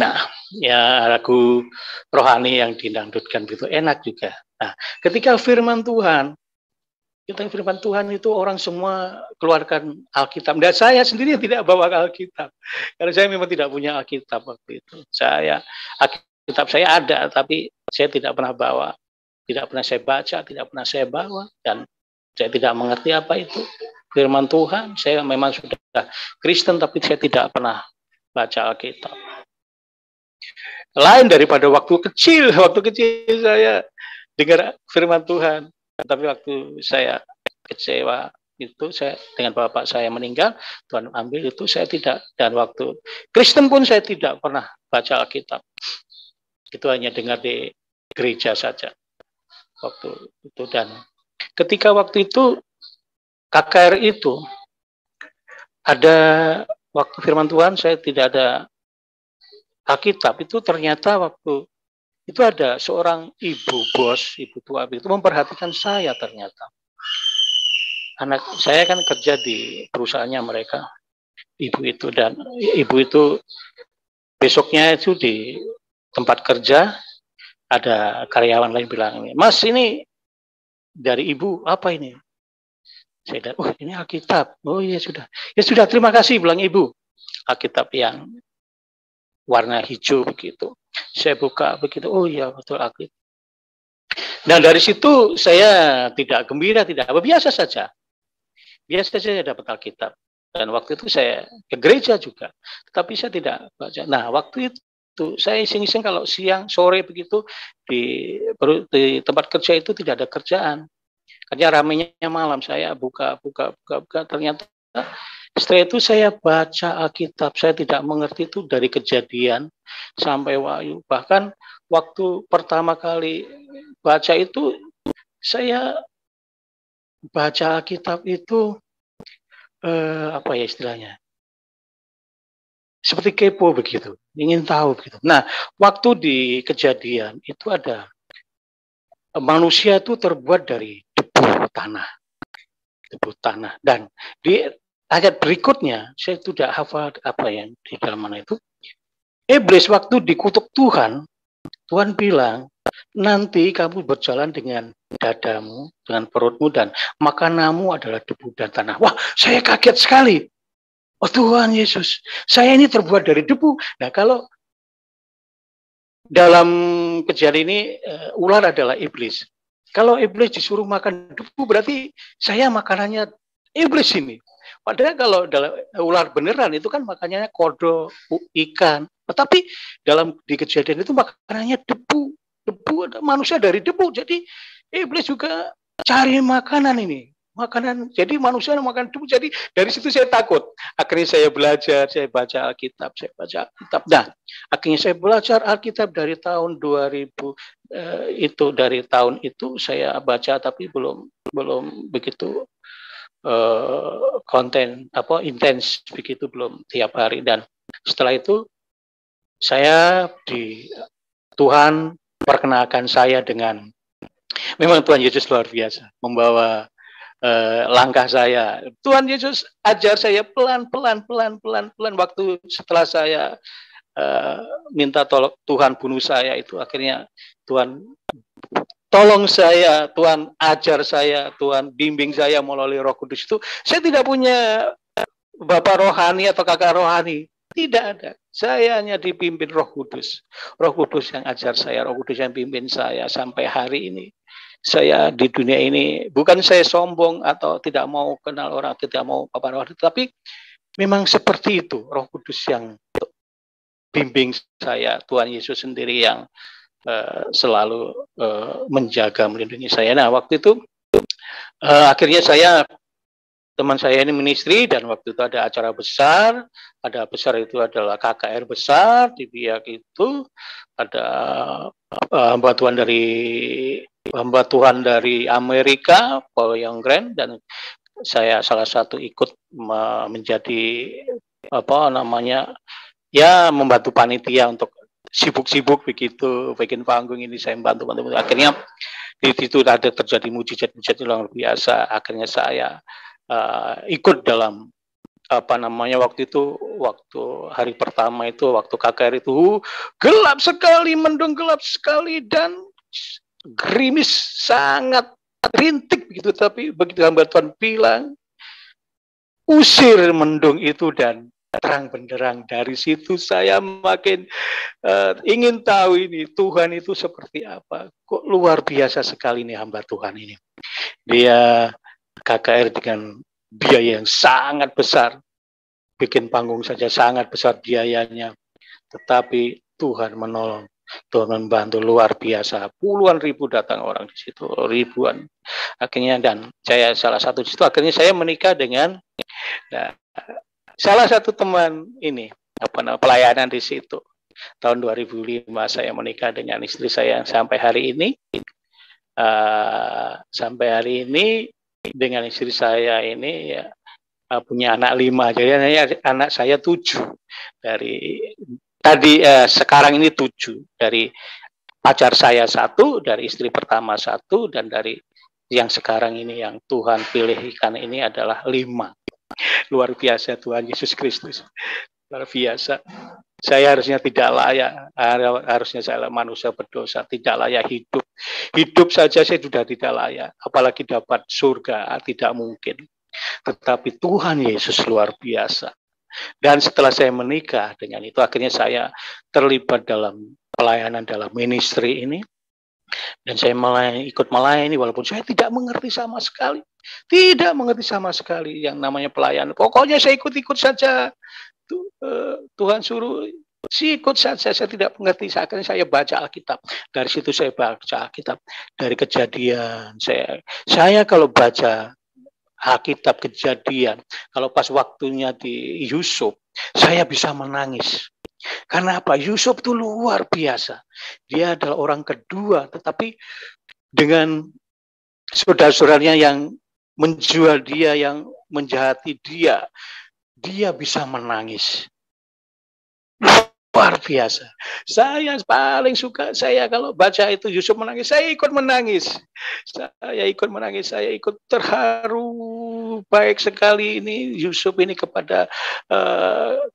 Nah, ya lagu rohani yang didangdutkan begitu enak juga. Nah, ketika firman Tuhan itu orang semua keluarkan Alkitab. Dan saya sendiri tidak bawa Alkitab, karena saya memang tidak punya Alkitab waktu itu. Alkitab saya ada, tapi saya tidak pernah bawa, tidak pernah saya baca, tidak pernah saya bawa, dan saya tidak mengerti apa itu firman Tuhan. Saya memang sudah Kristen, tapi saya tidak pernah baca Alkitab. lain daripada waktu kecil. Waktu kecil saya dengar firman Tuhan, tapi waktu saya kecewa itu, saya dengan bapak saya meninggal, Tuhan ambil itu, saya tidak. Dan waktu Kristen pun saya tidak pernah baca Alkitab. Itu hanya dengar di gereja saja waktu itu. Dan ketika waktu itu KKR itu ada waktu firman Tuhan, saya tidak ada Alkitab. Itu ternyata waktu itu ada seorang ibu bos, ibu tua itu memperhatikan saya. Ternyata anak saya kan kerja di perusahaannya mereka, ibu itu. Dan ibu itu besoknya itu di tempat kerja ada karyawan lain bilang, Mas, ini dari ibu, apa ini? Saya bilang, oh ini Alkitab. Oh iya sudah. Ya sudah, terima kasih, bilang ibu. Alkitab yang warna hijau begitu. Saya buka begitu, oh iya betul Alkitab. Nah dari situ saya tidak gembira, tidak apa, biasa saja. Biasa saja dapat Alkitab. Dan waktu itu saya ke gereja juga, tapi saya tidak baca. Nah waktu itu saya iseng-iseng kalau siang, sore begitu di tempat kerja itu tidak ada kerjaan. Karena ramainya malam, saya buka. Ternyata setelah itu saya baca Alkitab. Saya tidak mengerti itu dari Kejadian sampai Wahyu. Bahkan waktu pertama kali baca itu, saya baca Alkitab itu apa ya istilahnya, seperti kepo begitu, ingin tahu begitu. Nah, waktu di Kejadian itu ada manusia itu terbuat dari debu tanah. Dan di ayat berikutnya saya tidak hafal apa yang di dalam mana itu. Iblis waktu dikutuk Tuhan bilang, nanti kamu berjalan dengan dadamu, dengan perutmu, dan makananmu adalah debu dan tanah. Wah, saya kaget sekali. Oh Tuhan Yesus, saya ini terbuat dari debu. Nah kalau dalam kejadian ini ular adalah iblis. Kalau iblis disuruh makan debu, berarti saya makanannya iblis ini. Padahal kalau dalam ular beneran itu kan makanannya kodok, ikan. Tetapi di kejadian itu makanannya debu. Manusia dari debu. Jadi iblis juga cari makanan ini. Jadi manusia makan debu. Jadi dari situ saya takut. Akhirnya saya belajar, saya baca Alkitab. Nah, akhirnya saya belajar Alkitab dari tahun 2000 dari tahun itu saya baca, tapi belum begitu konten intens begitu, belum tiap hari. Dan setelah itu saya Tuhan perkenalkan saya dengan, memang Tuhan Yesus luar biasa membawa langkah saya. Tuhan Yesus ajar saya pelan. Waktu setelah saya minta tolong Tuhan bunuh saya itu, akhirnya Tuhan tolong saya, Tuhan ajar saya, Tuhan bimbing saya melalui Roh Kudus. Itu saya tidak punya bapak rohani atau kakak rohani, tidak ada. Saya hanya dipimpin Roh Kudus. Roh Kudus yang ajar saya, Roh Kudus yang pimpin saya sampai hari ini. Saya di dunia ini, bukan saya sombong atau tidak mau kenal orang, tidak mau bapak rohani, tapi memang seperti itu, Roh Kudus yang bimbing saya, Tuhan Yesus sendiri yang selalu menjaga, melindungi saya. Nah, waktu itu akhirnya teman saya ini ministry, dan waktu itu ada acara besar. Ada besar itu adalah KKR besar di Biak itu. Ada hamba Tuhan dari Amerika, Paul Youngren, dan saya salah satu ikut menjadi membantu panitia untuk sibuk begitu, bikin panggung ini saya membantu. Akhirnya di situ ada terjadi mujizat luar biasa. Akhirnya saya ikut dalam waktu hari pertama itu, waktu KKR itu gelap sekali, mendung gelap sekali, dan gerimis sangat rintik begitu. Tapi begitu hamba Tuhan bilang, usir mendung itu dan terang benderang. Dari situ saya makin ingin tahu ini Tuhan itu seperti apa. Kok luar biasa sekali nih hamba Tuhan ini. Dia KKR dengan biaya yang sangat besar. Bikin panggung saja sangat besar biayanya. Tetapi Tuhan menolong, Tuhan membantu luar biasa. Puluhan ribu datang orang di situ, ribuan. Akhirnya dan saya salah satu di situ. Akhirnya saya menikah dengan salah satu teman ini pelayanan di situ. Tahun 2005 saya menikah dengan istri saya yang sampai hari ini. Sampai hari ini dengan istri saya ini ya, punya anak 5. Jadi anak saya 7 dari tadi sekarang ini 7 dari pacar saya 1, dari istri pertama 1, dan dari yang sekarang ini yang Tuhan pilihkan ini adalah 5. Luar biasa Tuhan Yesus Kristus. Luar biasa. Saya harusnya tidak layak, harusnya saya manusia berdosa, tidak layak hidup. Hidup saja saya sudah tidak layak, apalagi dapat surga, tidak mungkin. Tetapi Tuhan Yesus luar biasa. Dan setelah saya menikah dengan itu, akhirnya saya terlibat dalam pelayanan dalam ministry ini. Dan saya ikut melayani walaupun saya tidak mengerti sama sekali. Tidak mengerti sama sekali yang namanya pelayanan. Pokoknya saya ikut-ikut saja. Tuhan suruh ikut saja, saya tidak mengerti. Akhirnya saya baca Alkitab. Dari situ saya baca Alkitab. Dari Kejadian. Saya kalau baca Alkitab Kejadian, kalau pas waktunya di Yusuf, saya bisa menangis. Karena apa? Yusuf itu luar biasa. Dia adalah orang kedua, tetapi dengan saudara-saudaranya yang menjual dia, yang menjahati dia, dia bisa menangis. Luar biasa. Saya paling suka, saya kalau baca itu Yusuf menangis, saya ikut menangis. Saya ikut terharu. Baik sekali ini Yusuf ini kepada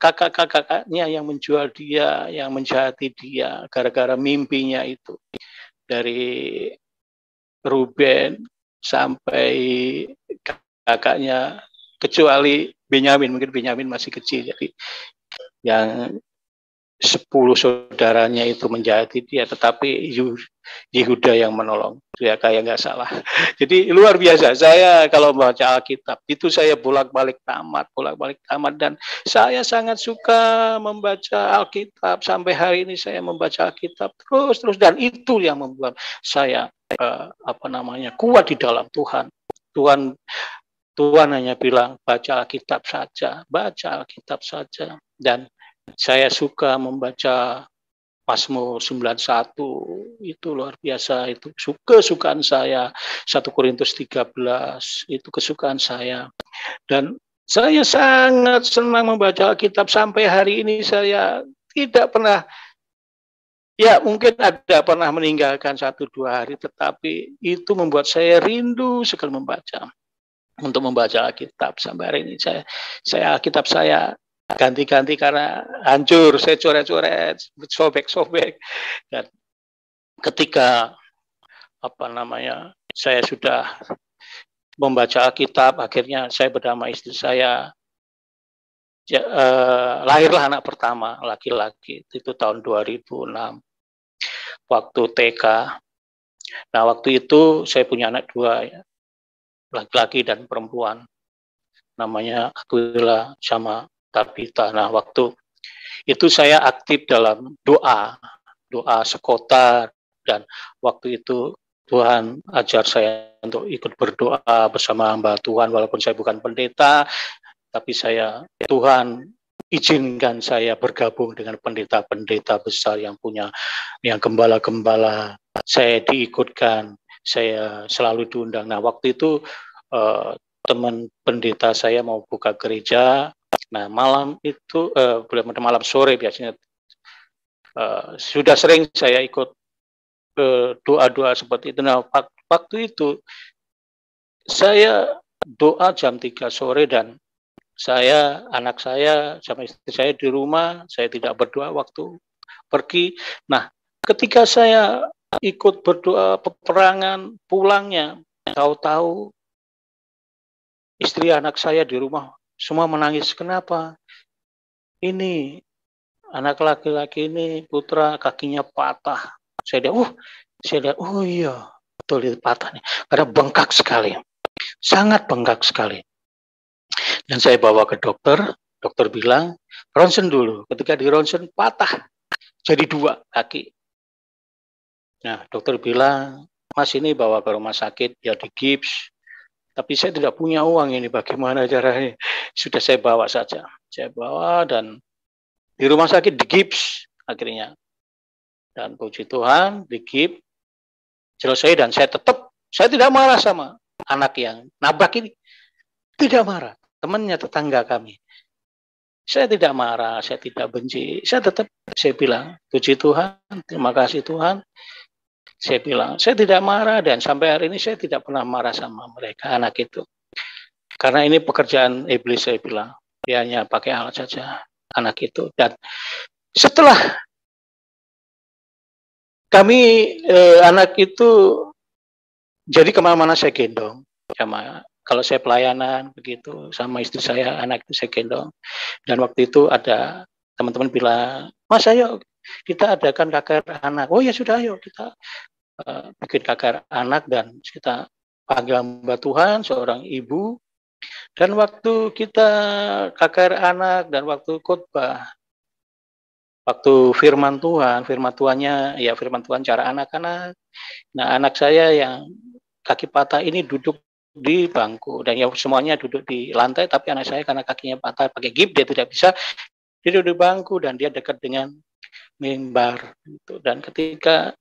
kakak-kakaknya yang menjual dia, yang menjahati dia, gara-gara mimpinya itu. Dari Ruben sampai kakaknya, kecuali Benyamin, mungkin Benyamin masih kecil, jadi yang 10 saudaranya itu menjahati dia, tetapi Yehuda yang menolong, ya kayak nggak salah. Jadi luar biasa. Saya kalau baca Alkitab itu saya bolak-balik tamat, dan saya sangat suka membaca Alkitab. Sampai hari ini saya membaca Alkitab terus, dan itu yang membuat saya kuat di dalam Tuhan. Tuhan hanya bilang baca Alkitab saja, dan saya suka membaca Mazmur 91, itu luar biasa, itu kesukaan saya. 1 Korintus 13 itu kesukaan saya, dan saya sangat senang membaca Alkitab. Sampai hari ini saya tidak pernah, ya mungkin ada pernah meninggalkan 1-2 hari, tetapi itu membuat saya rindu sekali untuk membaca Alkitab. Sampai hari ini saya Alkitab saya ganti-ganti karena hancur, saya coret-coret, sobek-sobek. Dan ketika saya sudah membaca Alkitab, akhirnya saya berdamai istri saya. Lahirlah anak pertama laki-laki, itu tahun 2006 waktu TK. Nah, waktu itu saya punya anak 2 ya, laki-laki dan perempuan, namanya Aquila sama Tabita. Nah, waktu itu saya aktif dalam doa sekota, dan waktu itu Tuhan ajar saya untuk ikut berdoa bersama hamba Tuhan, walaupun saya bukan pendeta, tapi Tuhan izinkan saya bergabung dengan pendeta-pendeta besar yang gembala-gembala. Saya diikutkan, saya selalu diundang. Nah, waktu itu teman pendeta saya mau buka gereja. Nah, malam itu malam sore biasanya sudah sering saya ikut doa-doa seperti itu. Nah, waktu itu saya doa jam 3 sore, dan anak saya sama istri saya di rumah. Saya tidak berdoa waktu pergi. Nah, ketika saya ikut berdoa peperangan, pulangnya tahu-tahu istri anak saya di rumah semua menangis. Kenapa? Ini anak laki-laki ini, putra, kakinya patah. Saya lihat, oh iya, betul itu patah nih. Karena bengkak sekali, sangat bengkak sekali. Dan saya bawa ke dokter bilang, ronsen dulu. Ketika di ronsen patah, jadi 2 kaki. Nah, dokter bilang, Mas ini bawa ke rumah sakit, ya digips. Tapi saya tidak punya uang ini, bagaimana caranya? Sudah saya bawa saja. Saya bawa dan di rumah sakit digips akhirnya. Dan puji Tuhan, digips, selesai dan saya tidak marah sama anak yang nabrak ini. Tidak marah, temannya tetangga kami. Saya tidak marah, saya tidak benci. Saya bilang, puji Tuhan, terima kasih Tuhan. Saya bilang, saya tidak marah dan sampai hari ini saya tidak pernah marah sama mereka, anak itu. Karena ini pekerjaan iblis, saya bilang. Dia hanya pakai alat saja, anak itu. Dan setelah kami, anak itu, jadi kemana-mana saya gendong. Kalau saya pelayanan, begitu, sama istri saya, anak itu saya gendong. Dan waktu itu ada teman-teman bilang, Mas ayo kita adakan KKR anak. Oh ya sudah, ayo kita bikin KKR anak dan kita panggil hamba Tuhan, seorang ibu. Dan waktu kita KKR anak dan waktu khotbah, waktu firman Tuhannya ya firman Tuhan cara anak-anak. Nah, anak saya yang kaki patah ini duduk di bangku dan ya semuanya duduk di lantai, tapi anak saya karena kakinya patah pakai gips dia tidak bisa, dia duduk di bangku dan dia dekat dengan mimbar gitu. Dan ketika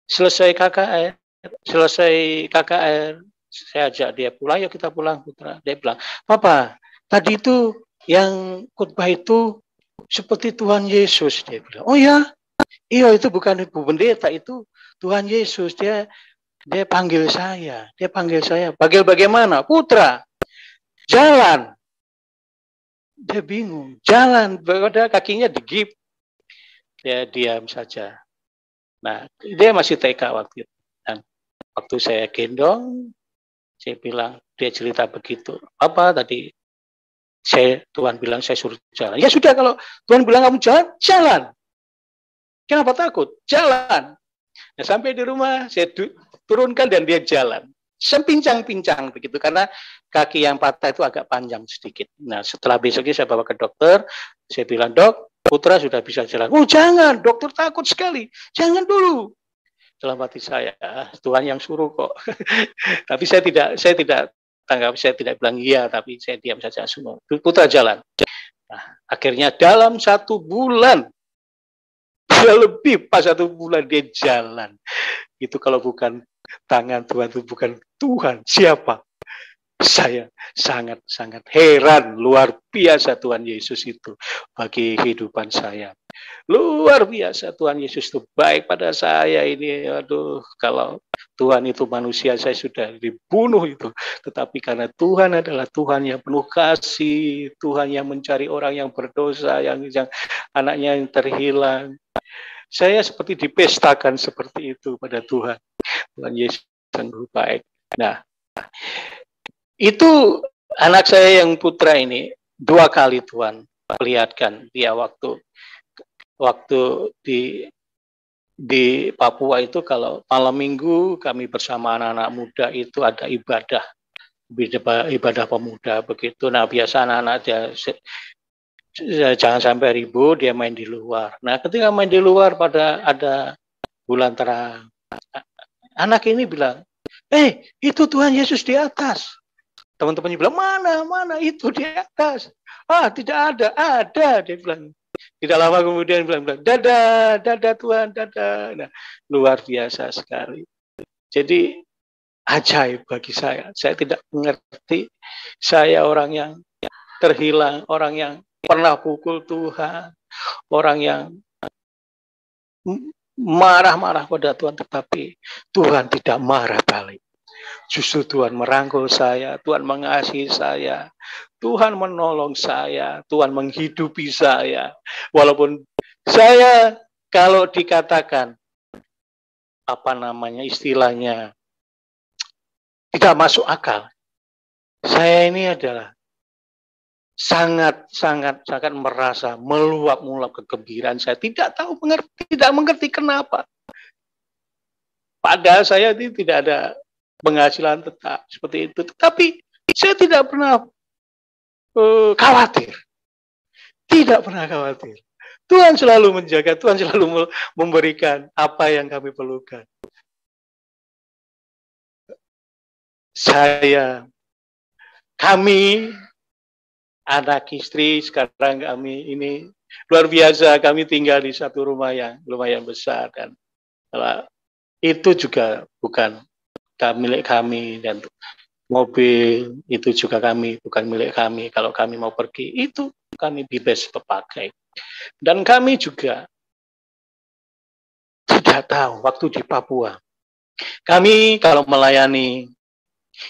selesai KKR, saya ajak dia pulang, yuk kita pulang putra. Dia bilang, Papa, tadi itu yang khotbah itu seperti Tuhan Yesus. Dia bilang, oh ya, iya itu bukan ibu pendeta, itu Tuhan Yesus. Dia panggil saya, panggil bagaimana? Putra, jalan. Dia bingung, jalan, padahal kakinya digips. Dia diam saja. Nah, dia masih TK waktu itu. Dan waktu saya gendong, saya bilang, dia cerita begitu. Apa tadi? Tuhan bilang saya suruh jalan. Ya sudah, kalau Tuhan bilang kamu jalan, jalan. Kenapa takut? Jalan. Nah, sampai di rumah, saya turunkan dan dia jalan. Sempincang-pincang begitu, karena kaki yang patah itu agak panjang sedikit. Nah, setelah besoknya saya bawa ke dokter, saya bilang, Dok, putra sudah bisa jalan. Oh jangan, dokter takut sekali. Jangan dulu. Dalam hati saya, Tuhan yang suruh kok. Tapi saya tidak tanggap, saya tidak bilang iya, tapi saya diam saja semua. Putra jalan. Nah, akhirnya dalam 1 bulan, lebih pas 1 bulan dia jalan. Itu kalau bukan tangan Tuhan, itu bukan Tuhan, siapa? Saya sangat-sangat heran, luar biasa Tuhan Yesus itu bagi kehidupan saya. Luar biasa Tuhan Yesus itu baik pada saya ini. Aduh, kalau Tuhan itu manusia saya sudah dibunuh itu. Tetapi karena Tuhan adalah Tuhan yang penuh kasih, Tuhan yang mencari orang yang berdosa, yang anaknya yang terhilang. Saya seperti dipestakan seperti itu pada Tuhan. Tuhan Yesus sungguh baik. Nah, itu anak saya yang putra ini 2 kali Tuhan perlihatkan dia waktu di Papua itu, kalau malam minggu kami bersama anak-anak muda itu ada ibadah pemuda begitu. Nah, biasa anak-anak dia jangan sampai ribut, dia main di luar. Nah, ketika main di luar pada ada bulan terang, anak ini bilang, itu Tuhan Yesus di atas. Teman-temannya bilang, mana itu di atas. Tidak ada, dia bilang. Tidak lama kemudian bilang, dadah Tuhan, dadah. Nah, luar biasa sekali. Jadi ajaib bagi saya. Saya tidak mengerti. Saya orang yang terhilang, orang yang pernah pukul Tuhan, orang yang marah-marah pada Tuhan, tetapi Tuhan tidak marah balik. Justru Tuhan merangkul saya, Tuhan mengasihi saya, Tuhan menolong saya, Tuhan menghidupi saya. Walaupun saya kalau dikatakan istilahnya tidak masuk akal, saya ini adalah sangat merasa meluap kegembiraan. Saya tidak mengerti kenapa. Padahal saya ini tidak ada penghasilan tetap seperti itu, tetapi saya tidak pernah khawatir, tidak pernah khawatir. Tuhan selalu menjaga, Tuhan selalu memberikan apa yang kami perlukan. Kami, anak istri, sekarang kami ini luar biasa, kami tinggal di satu rumah yang lumayan besar, dan itu juga bukan milik kami, dan mobil itu juga bukan milik kami. Kalau kami mau pergi, itu kami bebas pakai. Dan kami juga tidak tahu waktu di Papua. Kami kalau melayani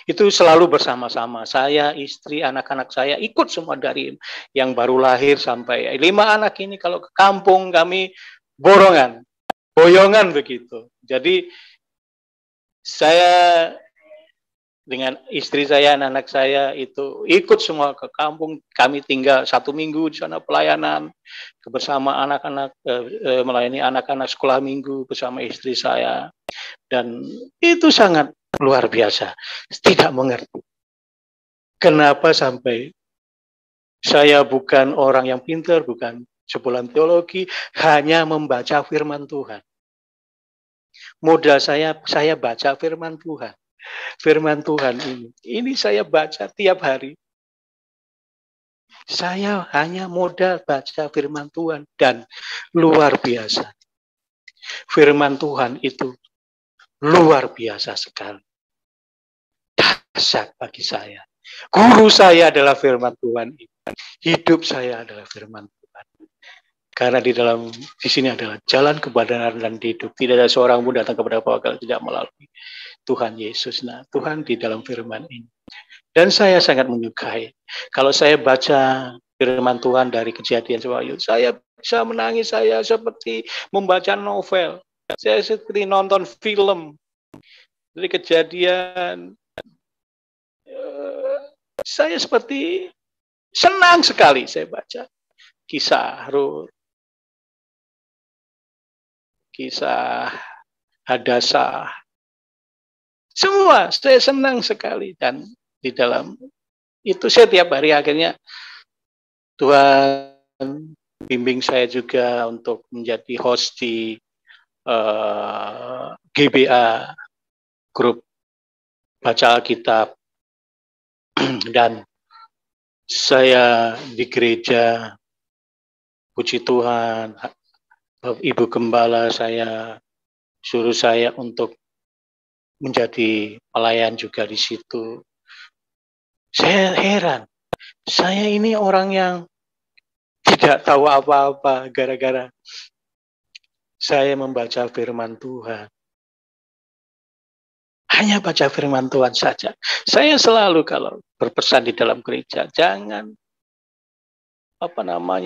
itu selalu bersama-sama. Saya, istri, anak-anak saya ikut semua, dari yang baru lahir sampai 5 anak ini. Kalau ke kampung kami boyongan begitu. Jadi saya dengan istri saya, anak saya itu ikut semua ke kampung. Kami tinggal 1 minggu di sana pelayanan bersama anak-anak, melayani anak-anak sekolah minggu bersama istri saya. Dan itu sangat luar biasa. Tidak mengerti kenapa sampai saya bukan orang yang pintar, bukan sebulan teologi, hanya membaca firman Tuhan. Modal saya baca firman Tuhan. Firman Tuhan ini saya baca tiap hari. Saya hanya modal baca firman Tuhan, dan luar biasa. Firman Tuhan itu luar biasa sekali. Dahsyat bagi saya. Guru saya adalah firman Tuhan. Hidup saya adalah firman Tuhan. Karena di sini adalah jalan kebenaran dan hidup. Tidak ada seorang pun datang kepada Bapa kalau tidak melalui Tuhan Yesus. Nah, Tuhan di dalam firman ini. Dan saya sangat menyukai. Kalau saya baca firman Tuhan dari Kejadian sampai Wahyu, saya bisa menangis, saya seperti membaca novel. Saya seperti nonton film. Dari Kejadian, saya seperti senang sekali saya baca kisah Rut, kisah Hadasah. Semua saya senang sekali, dan di dalam itu saya tiap hari akhirnya Tuhan bimbing saya juga untuk menjadi host di GBA, grup baca Alkitab. Dan saya di gereja, puji Tuhan, Ibu Gembala saya suruh saya untuk menjadi pelayan juga di situ. Saya heran, saya ini orang yang tidak tahu apa-apa gara-gara saya membaca firman Tuhan. Hanya baca firman Tuhan saja. Saya selalu kalau berpesan di dalam gereja, jangan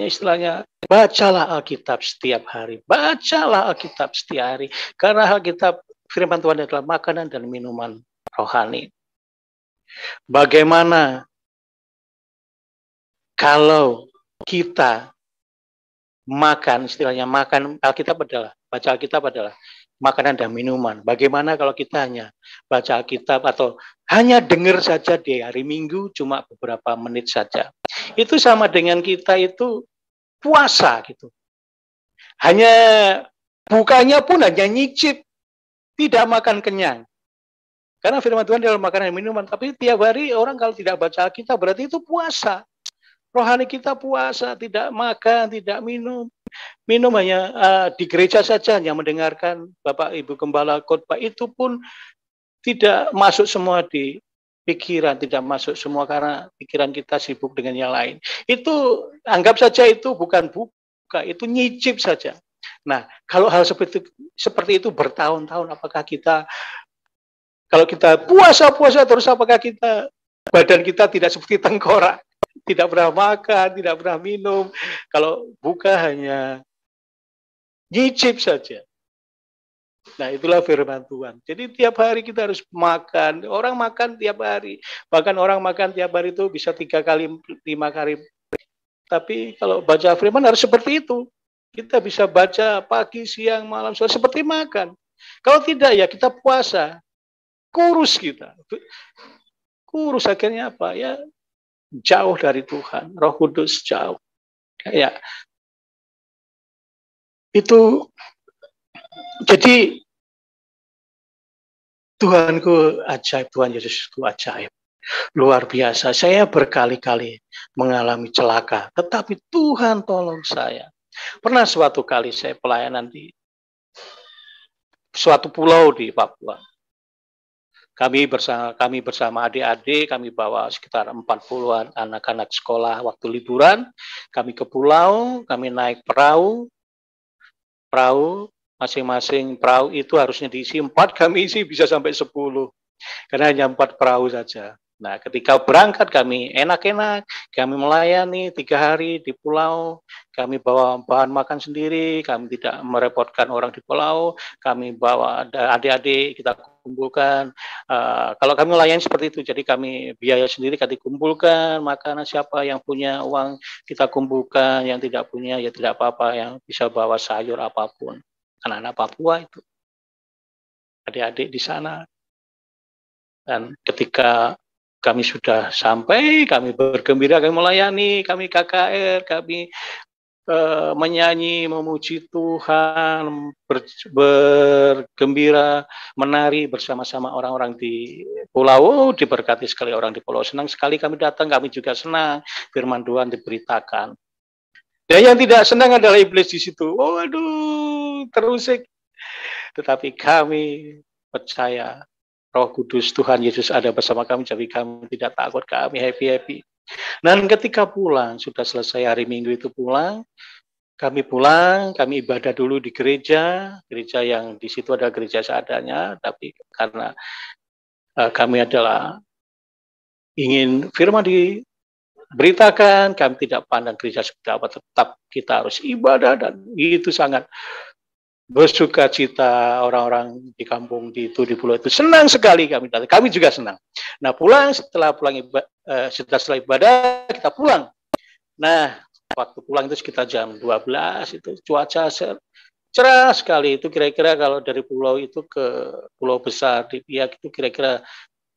istilahnya, bacalah Alkitab setiap hari. Bacalah Alkitab setiap hari. Karena Alkitab, firman Tuhan adalah makanan dan minuman rohani. Bagaimana kalau kita makan, istilahnya makan Alkitab adalah, baca Alkitab adalah makanan dan minuman. Bagaimana kalau kita hanya baca Alkitab atau hanya dengar saja di hari Minggu cuma beberapa menit saja. Itu sama dengan kita itu puasa gitu. Hanya bukanya pun hanya nyicip, tidak makan kenyang. Karena firman Tuhan adalah makanan dan minuman. Tapi tiap hari orang kalau tidak baca Alkitab berarti itu puasa. Rohani kita puasa, tidak makan, tidak minum. Minum hanya di gereja saja, hanya mendengarkan Bapak Ibu Gembala khotbah, itu pun tidak masuk semua di pikiran, tidak masuk semua karena pikiran kita sibuk dengan yang lain. Itu anggap saja itu bukan buka, itu nyicip saja. Nah, kalau hal seperti itu bertahun-tahun, apakah kita, kalau kita puasa terus, apakah kita, badan kita tidak seperti tengkorak? Tidak pernah makan, tidak pernah minum. Kalau buka hanya nyicip saja. Nah, itulah firman Tuhan. Jadi tiap hari kita harus makan. Orang makan tiap hari. Bahkan orang makan tiap hari itu bisa 3 kali, 5 kali. Tapi kalau baca firman harus seperti itu. Kita bisa baca pagi, siang, malam, sore, seperti makan. Kalau tidak ya kita puasa. Kurus kita. Kurus akhirnya apa? Ya, jauh dari Tuhan, Roh Kudus jauh. Kayak Itu jadi Tuhanku ajaib, Tuhan Yesus itu ajaib. Luar biasa. Saya berkali-kali mengalami celaka, tetapi Tuhan tolong saya. Pernah suatu kali saya pelayanan di suatu pulau di Papua. Kami bersama adik-adik, kami bawa sekitar 40-an anak-anak sekolah waktu liburan. Kami ke pulau, kami naik perahu masing-masing perahu itu harusnya diisi 4, kami isi bisa sampai 10. Karena hanya 4 perahu saja. Nah, ketika berangkat kami enak-enak, kami melayani 3 hari di pulau, kami bawa bahan makan sendiri, kami tidak merepotkan orang di pulau, kami bawa adik-adik, kita kumpulkan. Kalau kami melayani seperti itu, jadi kami biaya sendiri, kami kumpulkan makanan, siapa yang punya uang, kita kumpulkan, yang tidak punya ya tidak apa-apa, yang bisa bawa sayur apapun. Anak-anak Papua itu, adik-adik di sana. Dan ketika kami sudah sampai, kami bergembira, kami melayani, kami KKR, kami menyanyi, memuji Tuhan, bergembira, menari bersama-sama orang-orang di pulau. Diberkati sekali orang di pulau, senang sekali kami datang, kami juga senang firman Tuhan diberitakan. Dan yang tidak senang adalah iblis di situ. Oh, aduh, terusik. Tetapi kami percaya Roh Kudus Tuhan Yesus ada bersama kami, jadi kami tidak takut, kami happy-happy. Dan ketika pulang, sudah selesai hari Minggu itu pulang, kami ibadah dulu di gereja yang di situ ada gereja seadanya, tapi karena kami adalah ingin firman diberitakan, kami tidak pandang gereja seperti apa, tetap kita harus ibadah, dan itu sangat bersuka cita orang-orang di kampung di pulau itu, senang sekali kami juga senang. Nah, setelah ibadah kita pulang. Nah, waktu pulang itu sekitar jam 12, itu cuaca cerah sekali. Itu kira-kira kalau dari pulau itu ke pulau besar di Biak itu kira-kira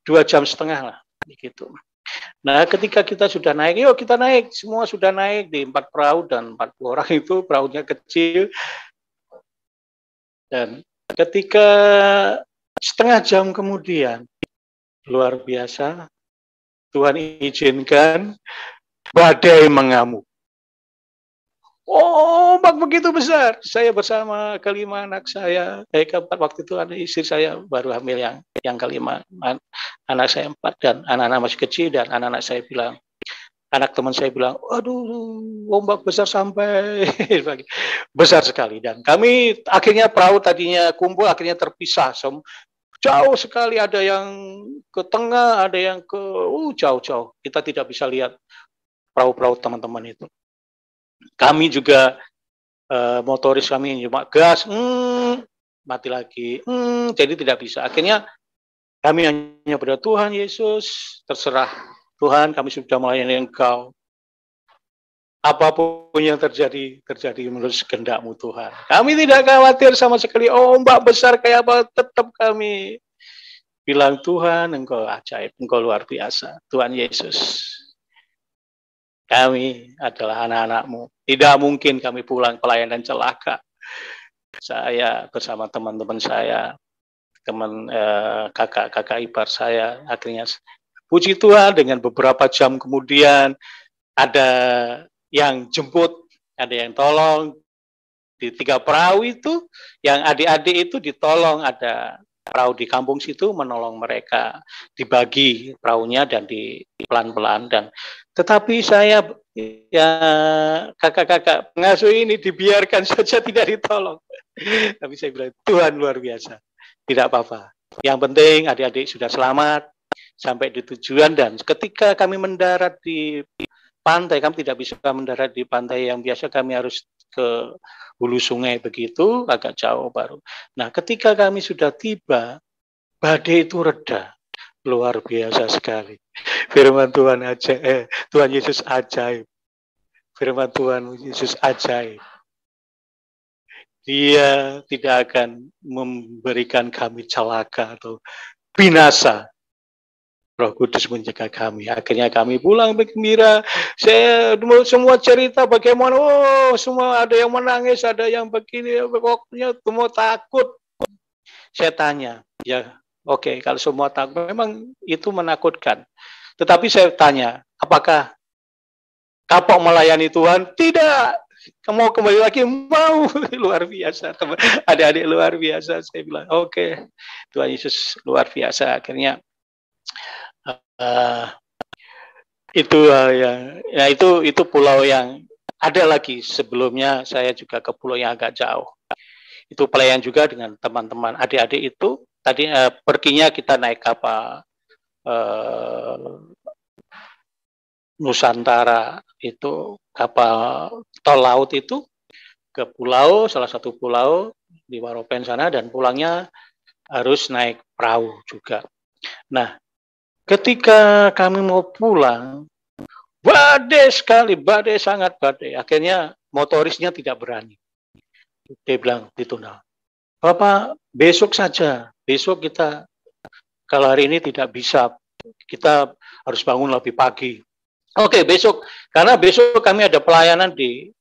2,5 jam lah begitu. Nah, ketika kita sudah naik, yuk kita naik, semua sudah naik di 4 perahu dan 40 orang itu, perahunya kecil. Dan ketika setengah jam kemudian, luar biasa, Tuhan izinkan badai mengamuk. Oh, ombak begitu besar. Saya bersama kelima anak saya, keempat, waktu itu ada istri saya baru hamil yang kelima, anak saya 4 dan anak-anak masih kecil, dan anak-anak saya bilang, anak teman saya bilang, aduh, ombak besar sampai besar sekali. Dan kami akhirnya perahu tadinya kumpul, akhirnya terpisah. Jauh sekali, ada yang ke tengah, ada yang ke jauh-jauh. Kita tidak bisa lihat perahu-perahu teman-teman itu. Kami juga motoris kami cuma gas, mati lagi, jadi tidak bisa. Akhirnya kami hanya pada Tuhan Yesus, terserah Tuhan, kami sudah melayani Engkau. Apapun yang terjadi menurut kehendak-Mu Tuhan. Kami tidak khawatir sama sekali, ombak besar kayak apa, tetap kami bilang, Tuhan, Engkau ajaib, Engkau luar biasa. Tuhan Yesus, kami adalah anak-anak-Mu. Tidak mungkin kami pulang pelayanan celaka. Saya bersama teman-teman saya, kakak ipar saya, akhirnya puji Tuhan, dengan beberapa jam kemudian ada yang jemput, ada yang tolong. Di 3 perahu itu, yang adik-adik itu ditolong, ada perahu di kampung situ menolong mereka, dibagi perahunya dan di pelan-pelan. Dan tetapi saya, ya, kakak-kakak pengasuh ini dibiarkan saja, tidak ditolong. Tapi saya bilang, Tuhan luar biasa, tidak apa-apa. Yang penting adik-adik sudah selamat sampai di tujuan. Dan ketika kami mendarat di pantai, kami tidak bisa mendarat di pantai yang biasa, kami harus ke hulu sungai begitu, agak jauh baru. Nah, ketika kami sudah tiba, badai itu reda. Luar biasa sekali. Firman Tuhan Tuhan Yesus ajaib. Firman Tuhan Yesus ajaib. Dia tidak akan memberikan kami celaka atau binasa. Roh Kudus menjaga kami. Akhirnya kami pulang bergembira. Saya semua cerita bagaimana, semua ada yang menangis, ada yang begini, pokoknya semua takut. Saya tanya, ya oke, kalau semua takut, memang itu menakutkan. Tetapi saya tanya, apakah kapok melayani Tuhan? Tidak. Kamu kembali lagi? Mau. Luar biasa. Adik-adik luar biasa. Saya bilang, oke, Tuhan Yesus luar biasa. Akhirnya itu pulau yang ada lagi. Sebelumnya saya juga ke pulau yang agak jauh. Itu pelayan juga dengan teman-teman adik-adik itu. Tadi perginya kita naik kapal Nusantara, itu kapal tol laut itu ke pulau, salah satu pulau di Waropen sana, dan pulangnya harus naik perahu juga. Nah, ketika kami mau pulang, badai sekali, badai, sangat badai. Akhirnya motorisnya tidak berani. Dia bilang ditunda. Bapak, besok saja. Besok kita, kalau hari ini tidak bisa, kita harus bangun lebih pagi. Oke, besok, karena besok kami ada pelayanan di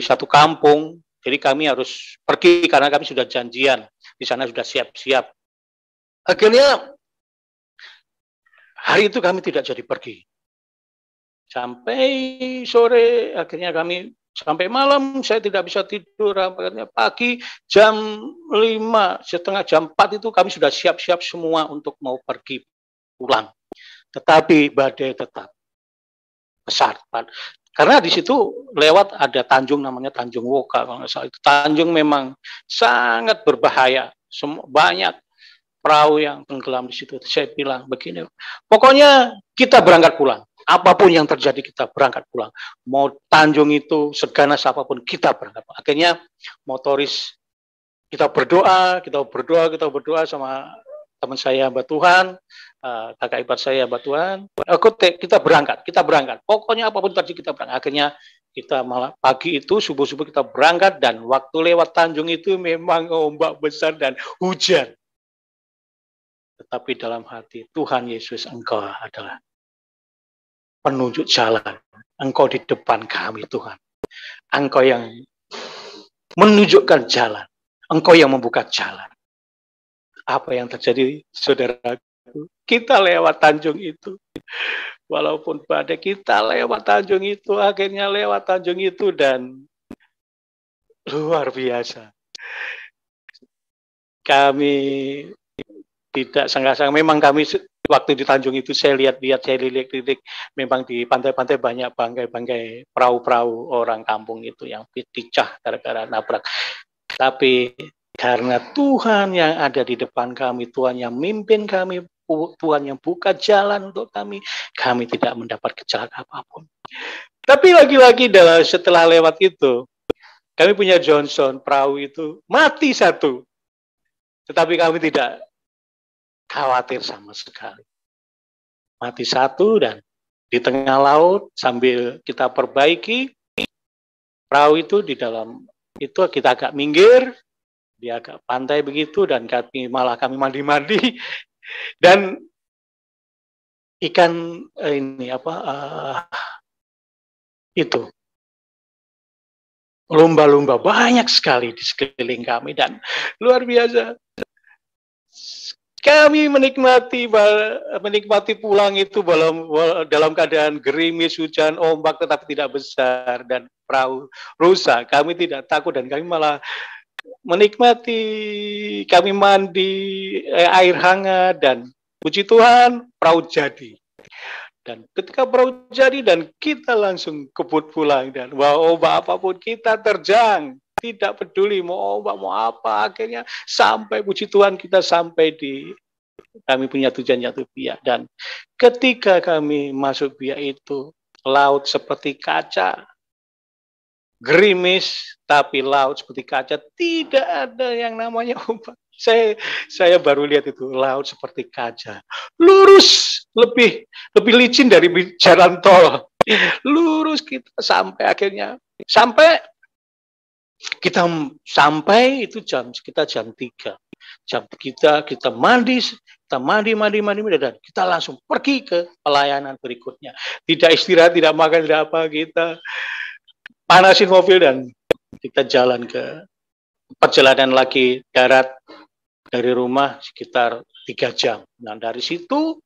satu kampung, jadi kami harus pergi karena kami sudah janjian, di sana sudah siap-siap. Akhirnya hari itu kami tidak jadi pergi. Sampai sore, akhirnya kami sampai malam, saya tidak bisa tidur. Akhirnya pagi jam 5, setengah jam 4 itu kami sudah siap-siap semua untuk mau pergi pulang. Tetapi badai tetap besar. Karena di situ lewat ada tanjung namanya Tanjung Woka. Kalau nggak salah itu tanjung memang sangat berbahaya. Banyak perahu yang tenggelam di situ. Saya bilang begini, pokoknya kita berangkat pulang. Apapun yang terjadi kita berangkat pulang. Mau tanjung itu seganas apapun kita berangkat pulang. Akhirnya motoris kita berdoa sama teman saya hamba Tuhan, kakak ipar saya hamba Tuhan. Kita berangkat. Pokoknya apapun terjadi kita berangkat. Akhirnya kita malah pagi itu subuh-subuh kita berangkat, dan waktu lewat tanjung itu memang ombak besar dan hujan. Tetapi dalam hati, Tuhan Yesus, Engkau adalah penunjuk jalan. Engkau di depan kami, Tuhan. Engkau yang menunjukkan jalan. Engkau yang membuka jalan. Apa yang terjadi, saudaraku? Kita lewat tanjung itu. Walaupun badai, kita lewat tanjung itu. Akhirnya lewat tanjung itu, dan luar biasa. Kami tidak sangka-sangka. Memang kami waktu di tanjung itu saya lihat-lihat, saya lirik-lirik. Memang di pantai-pantai banyak bangkai-bangkai perahu-perahu orang kampung itu yang pecah gara-gara nabrak. Tapi karena Tuhan yang ada di depan kami, Tuhan yang mimpin kami, Tuhan yang buka jalan untuk kami tidak mendapat kecelakaan apapun. Tapi lagi-lagi setelah lewat itu, kami punya Johnson, perahu itu mati satu. Tetapi kami tidak khawatir sama sekali. Mati satu, dan di tengah laut sambil kita perbaiki perahu itu, di dalam itu kita agak minggir, dia agak pantai begitu, dan kami mandi-mandi, dan ikan itu lumba-lumba banyak sekali di sekeliling kami, dan luar biasa. Kami menikmati pulang itu dalam keadaan gerimis, hujan, ombak, tetapi tidak besar, dan perahu rusak. Kami tidak takut, dan kami malah menikmati, kami mandi air hangat, dan puji Tuhan perahu jadi. Dan ketika perahu jadi, dan kita langsung kebut pulang, dan ombak apapun kita terjang, tidak peduli mau ombak mau apa. Akhirnya sampai, puji Tuhan, kita sampai di kami punya tujuan yaitu Biak. Dan ketika kami masuk Biak itu, laut seperti kaca, gerimis, tapi laut seperti kaca, tidak ada yang namanya ombak. Saya baru lihat itu, laut seperti kaca, lurus, lebih licin dari jalan tol, lurus. Kita sampai kita sampai itu sekitar jam 3. kita mandi, dan kita langsung pergi ke pelayanan berikutnya. Tidak istirahat, tidak makan, tidak apa, kita panasin mobil dan kita jalan ke perjalanan lagi darat dari rumah sekitar 3 jam. Nah, dari situ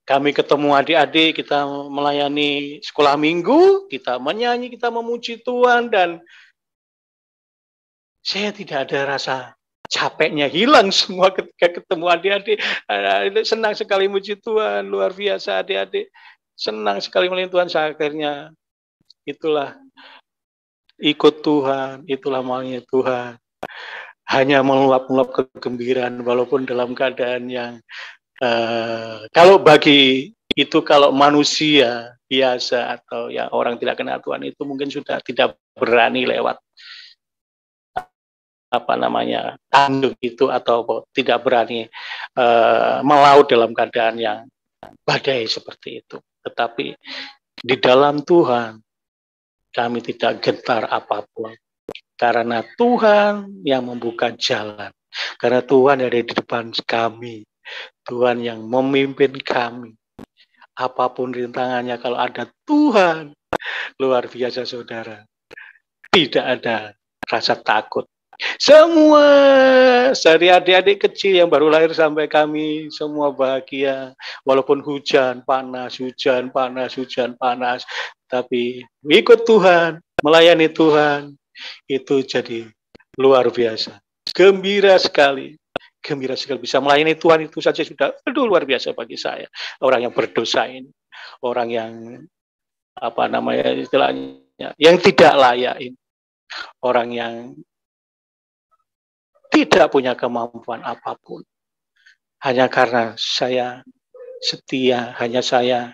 kami ketemu adik-adik, kita melayani sekolah minggu, kita menyanyi, kita memuji Tuhan, dan saya tidak ada rasa capeknya, hilang semua ketika ketemu adik-adik. Senang sekali muji Tuhan, luar biasa adik-adik. Senang sekali melayani Tuhan. Saya akhirnya itulah ikut Tuhan, itulah maunya Tuhan. Hanya meluap-meluap kegembiraan walaupun dalam keadaan yang kalau bagi itu, kalau manusia biasa atau yang orang tidak kenal Tuhan itu mungkin sudah tidak berani lewat tanduk itu, atau tidak berani melaut dalam keadaan yang badai seperti itu. Tetapi di dalam Tuhan kami tidak gentar apapun, karena Tuhan yang membuka jalan, karena Tuhan ada di depan kami, Tuhan yang memimpin kami. Apapun rintangannya, kalau ada Tuhan, luar biasa saudara, tidak ada rasa takut. Semua dari adik-adik kecil yang baru lahir sampai kami semua bahagia, walaupun hujan panas, tapi ikut Tuhan, melayani Tuhan, itu jadi luar biasa, gembira sekali bisa melayani Tuhan. Itu saja sudah luar biasa bagi saya, orang yang berdosa ini, orang yang istilahnya yang tidak layak ini, orang yang tidak punya kemampuan apapun. Hanya karena saya setia, hanya saya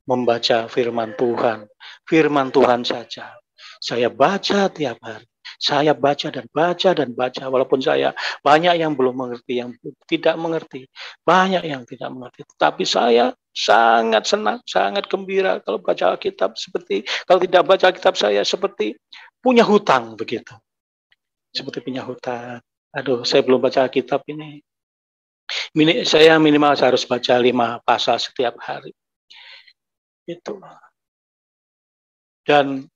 membaca firman Tuhan saja. Saya baca tiap hari. Saya baca dan baca, walaupun saya banyak yang belum mengerti, yang tidak mengerti, banyak yang tidak mengerti. Tetapi saya sangat senang, sangat gembira kalau baca Alkitab, kalau tidak baca Alkitab saya seperti punya hutang begitu. Seperti punya hutang. Aduh, saya belum baca Alkitab ini. Saya minimal harus baca 5 pasal setiap hari. Itu. Dan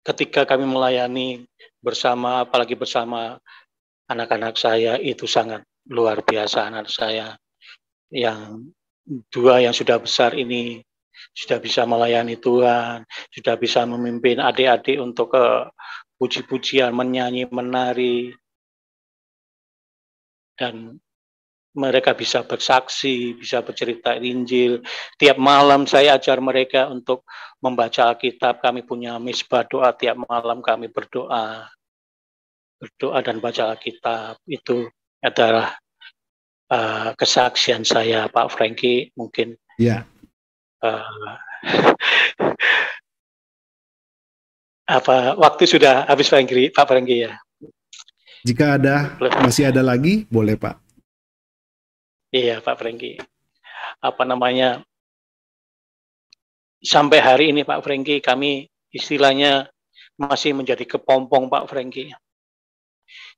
ketika kami melayani apalagi bersama anak-anak saya, itu sangat luar biasa. Anak saya yang 2 yang sudah besar ini sudah bisa melayani Tuhan, sudah bisa memimpin adik-adik untuk puji-pujian, menyanyi, menari, dan mereka bisa bersaksi, bisa bercerita Injil. Tiap malam saya ajar mereka untuk membaca Alkitab. Kami punya misbah doa, tiap malam kami berdoa dan baca Alkitab. Itu adalah kesaksian saya, Pak Franky. Mungkin ya. Waktu sudah habis, Pak Franky ya. Jika masih ada lagi, boleh Pak. Iya Pak Franky. Sampai hari ini Pak Franky, kami istilahnya masih menjadi kepompong Pak Franky.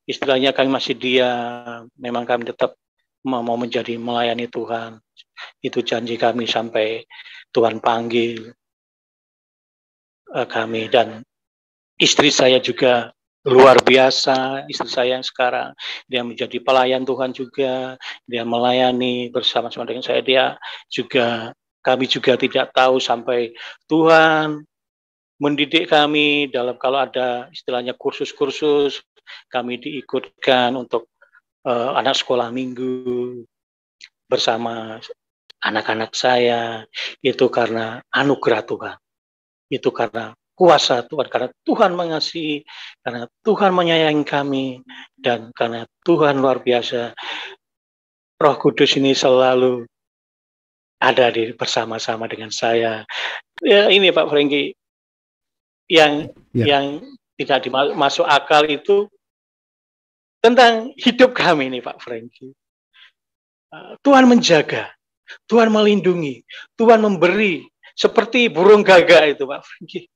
Istilahnya kami masih diam, memang kami tetap mau menjadi melayani Tuhan. Itu janji kami sampai Tuhan panggil kami. Dan istri saya juga luar biasa, istri saya yang sekarang, dia menjadi pelayan Tuhan juga, dia melayani bersama-sama dengan saya, kami juga tidak tahu sampai Tuhan mendidik kami dalam, kalau ada istilahnya kursus-kursus, kami diikutkan untuk anak sekolah minggu bersama anak-anak saya, itu karena anugerah Tuhan, itu karena kuasa Tuhan, karena Tuhan mengasihi, karena Tuhan menyayangi kami, dan karena Tuhan luar biasa. Roh Kudus ini selalu ada bersama-sama dengan saya. Ya, ini Pak Franky, yang tidak masuk akal itu tentang hidup kami ini Pak Franky. Tuhan menjaga, Tuhan melindungi, Tuhan memberi, seperti burung gagak itu Pak Franky.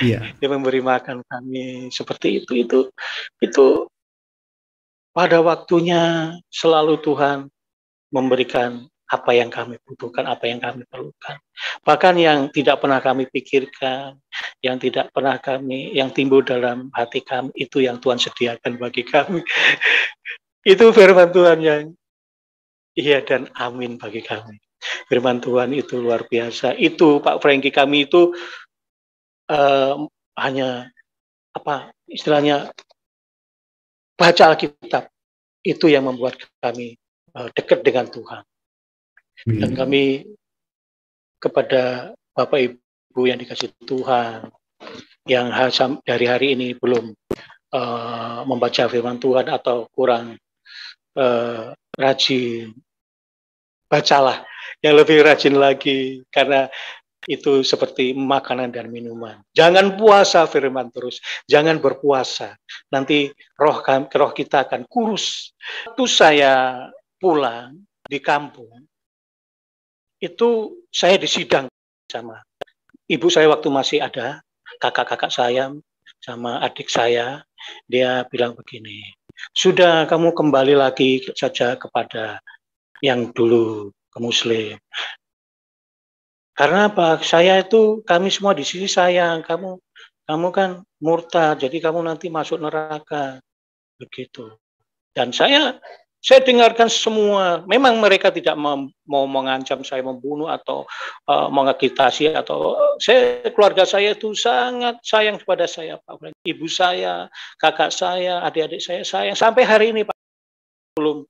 Iya. Dia memberi makan kami seperti itu pada waktunya selalu Tuhan memberikan apa yang kami butuhkan, apa yang kami perlukan. Bahkan yang tidak pernah kami pikirkan, yang tidak pernah yang timbul dalam hati kami, itu yang Tuhan sediakan bagi kami. Itu firman Tuhan yang iya dan amin bagi kami. Firman Tuhan itu luar biasa. Itu Pak Franky, kami itu hanya istilahnya baca Alkitab, itu yang membuat kami dekat dengan Tuhan. Dan kami kepada Bapak Ibu yang dikasih Tuhan, yang dari hari ini belum membaca firman Tuhan atau kurang rajin, bacalah yang lebih rajin lagi, karena itu seperti makanan dan minuman. Jangan puasa firman terus, jangan berpuasa. Nanti roh kita akan kurus. Waktu saya pulang di kampung, itu saya disidang sama ibu saya waktu masih ada, kakak-kakak saya sama adik saya. Dia bilang begini, sudah kamu kembali lagi saja kepada yang dulu ke Muslim. Karena apa? Kami semua di sini sayang, kamu kan murtad, jadi kamu nanti masuk neraka. Begitu. Dan saya dengarkan semua. Memang mereka tidak mau mengancam saya membunuh atau mengagitasi, atau keluarga saya itu sangat sayang kepada saya, Pak. Ibu saya, kakak saya, adik-adik saya sayang. Sampai hari ini, Pak, belum.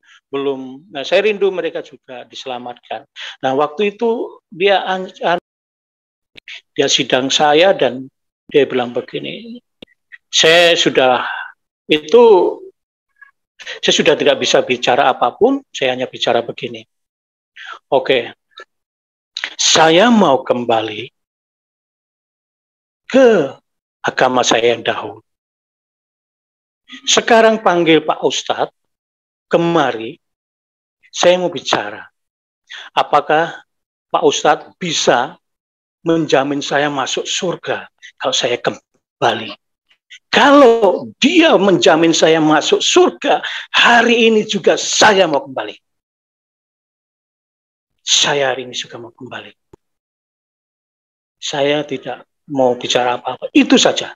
Nah, saya rindu mereka juga diselamatkan. Nah, waktu itu dia sidang saya dan dia bilang begini, saya sudah tidak bisa bicara apapun, saya hanya bicara begini. Oke, saya mau kembali ke agama saya yang dahulu. Sekarang panggil Pak Ustadz kemari, saya mau bicara. Apakah Pak Ustadz bisa menjamin saya masuk surga kalau saya kembali? Kalau dia menjamin saya masuk surga, hari ini juga saya mau kembali. Saya hari ini juga mau kembali. Saya tidak mau bicara apa-apa. Itu saja.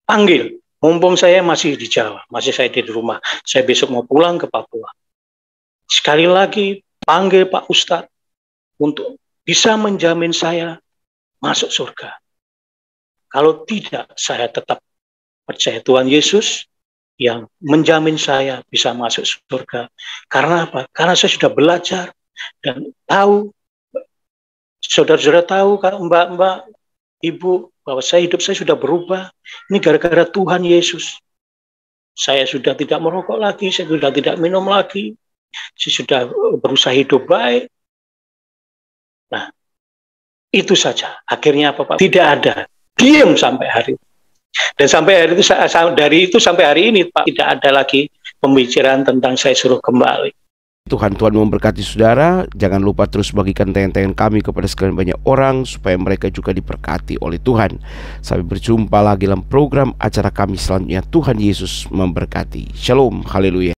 Panggil. Mumpung saya masih di Jawa, masih saya di rumah. Saya besok mau pulang ke Papua. Sekali lagi, panggil Pak Ustadz untuk bisa menjamin saya masuk surga. Kalau tidak, saya tetap percaya Tuhan Yesus yang menjamin saya bisa masuk surga. Karena apa? Karena saya sudah belajar dan tahu, saudara-saudara tahu, mbak-mbak, ibu, bahwa hidup saya sudah berubah. Ini gara-gara Tuhan Yesus. Saya sudah tidak merokok lagi, saya sudah tidak minum lagi, saya sudah berusaha hidup baik. Nah, itu saja. Akhirnya apa, Pak? Tidak ada. Diam sampai hari ini. Dan dari itu sampai hari ini, Pak, tidak ada lagi pembicaraan tentang saya suruh kembali. Tuhan memberkati saudara. Jangan lupa terus bagikan tayangan kami kepada sekalian banyak orang, supaya mereka juga diberkati oleh Tuhan. Sampai berjumpa lagi dalam program acara kami selanjutnya. Tuhan Yesus memberkati. Shalom, haleluya.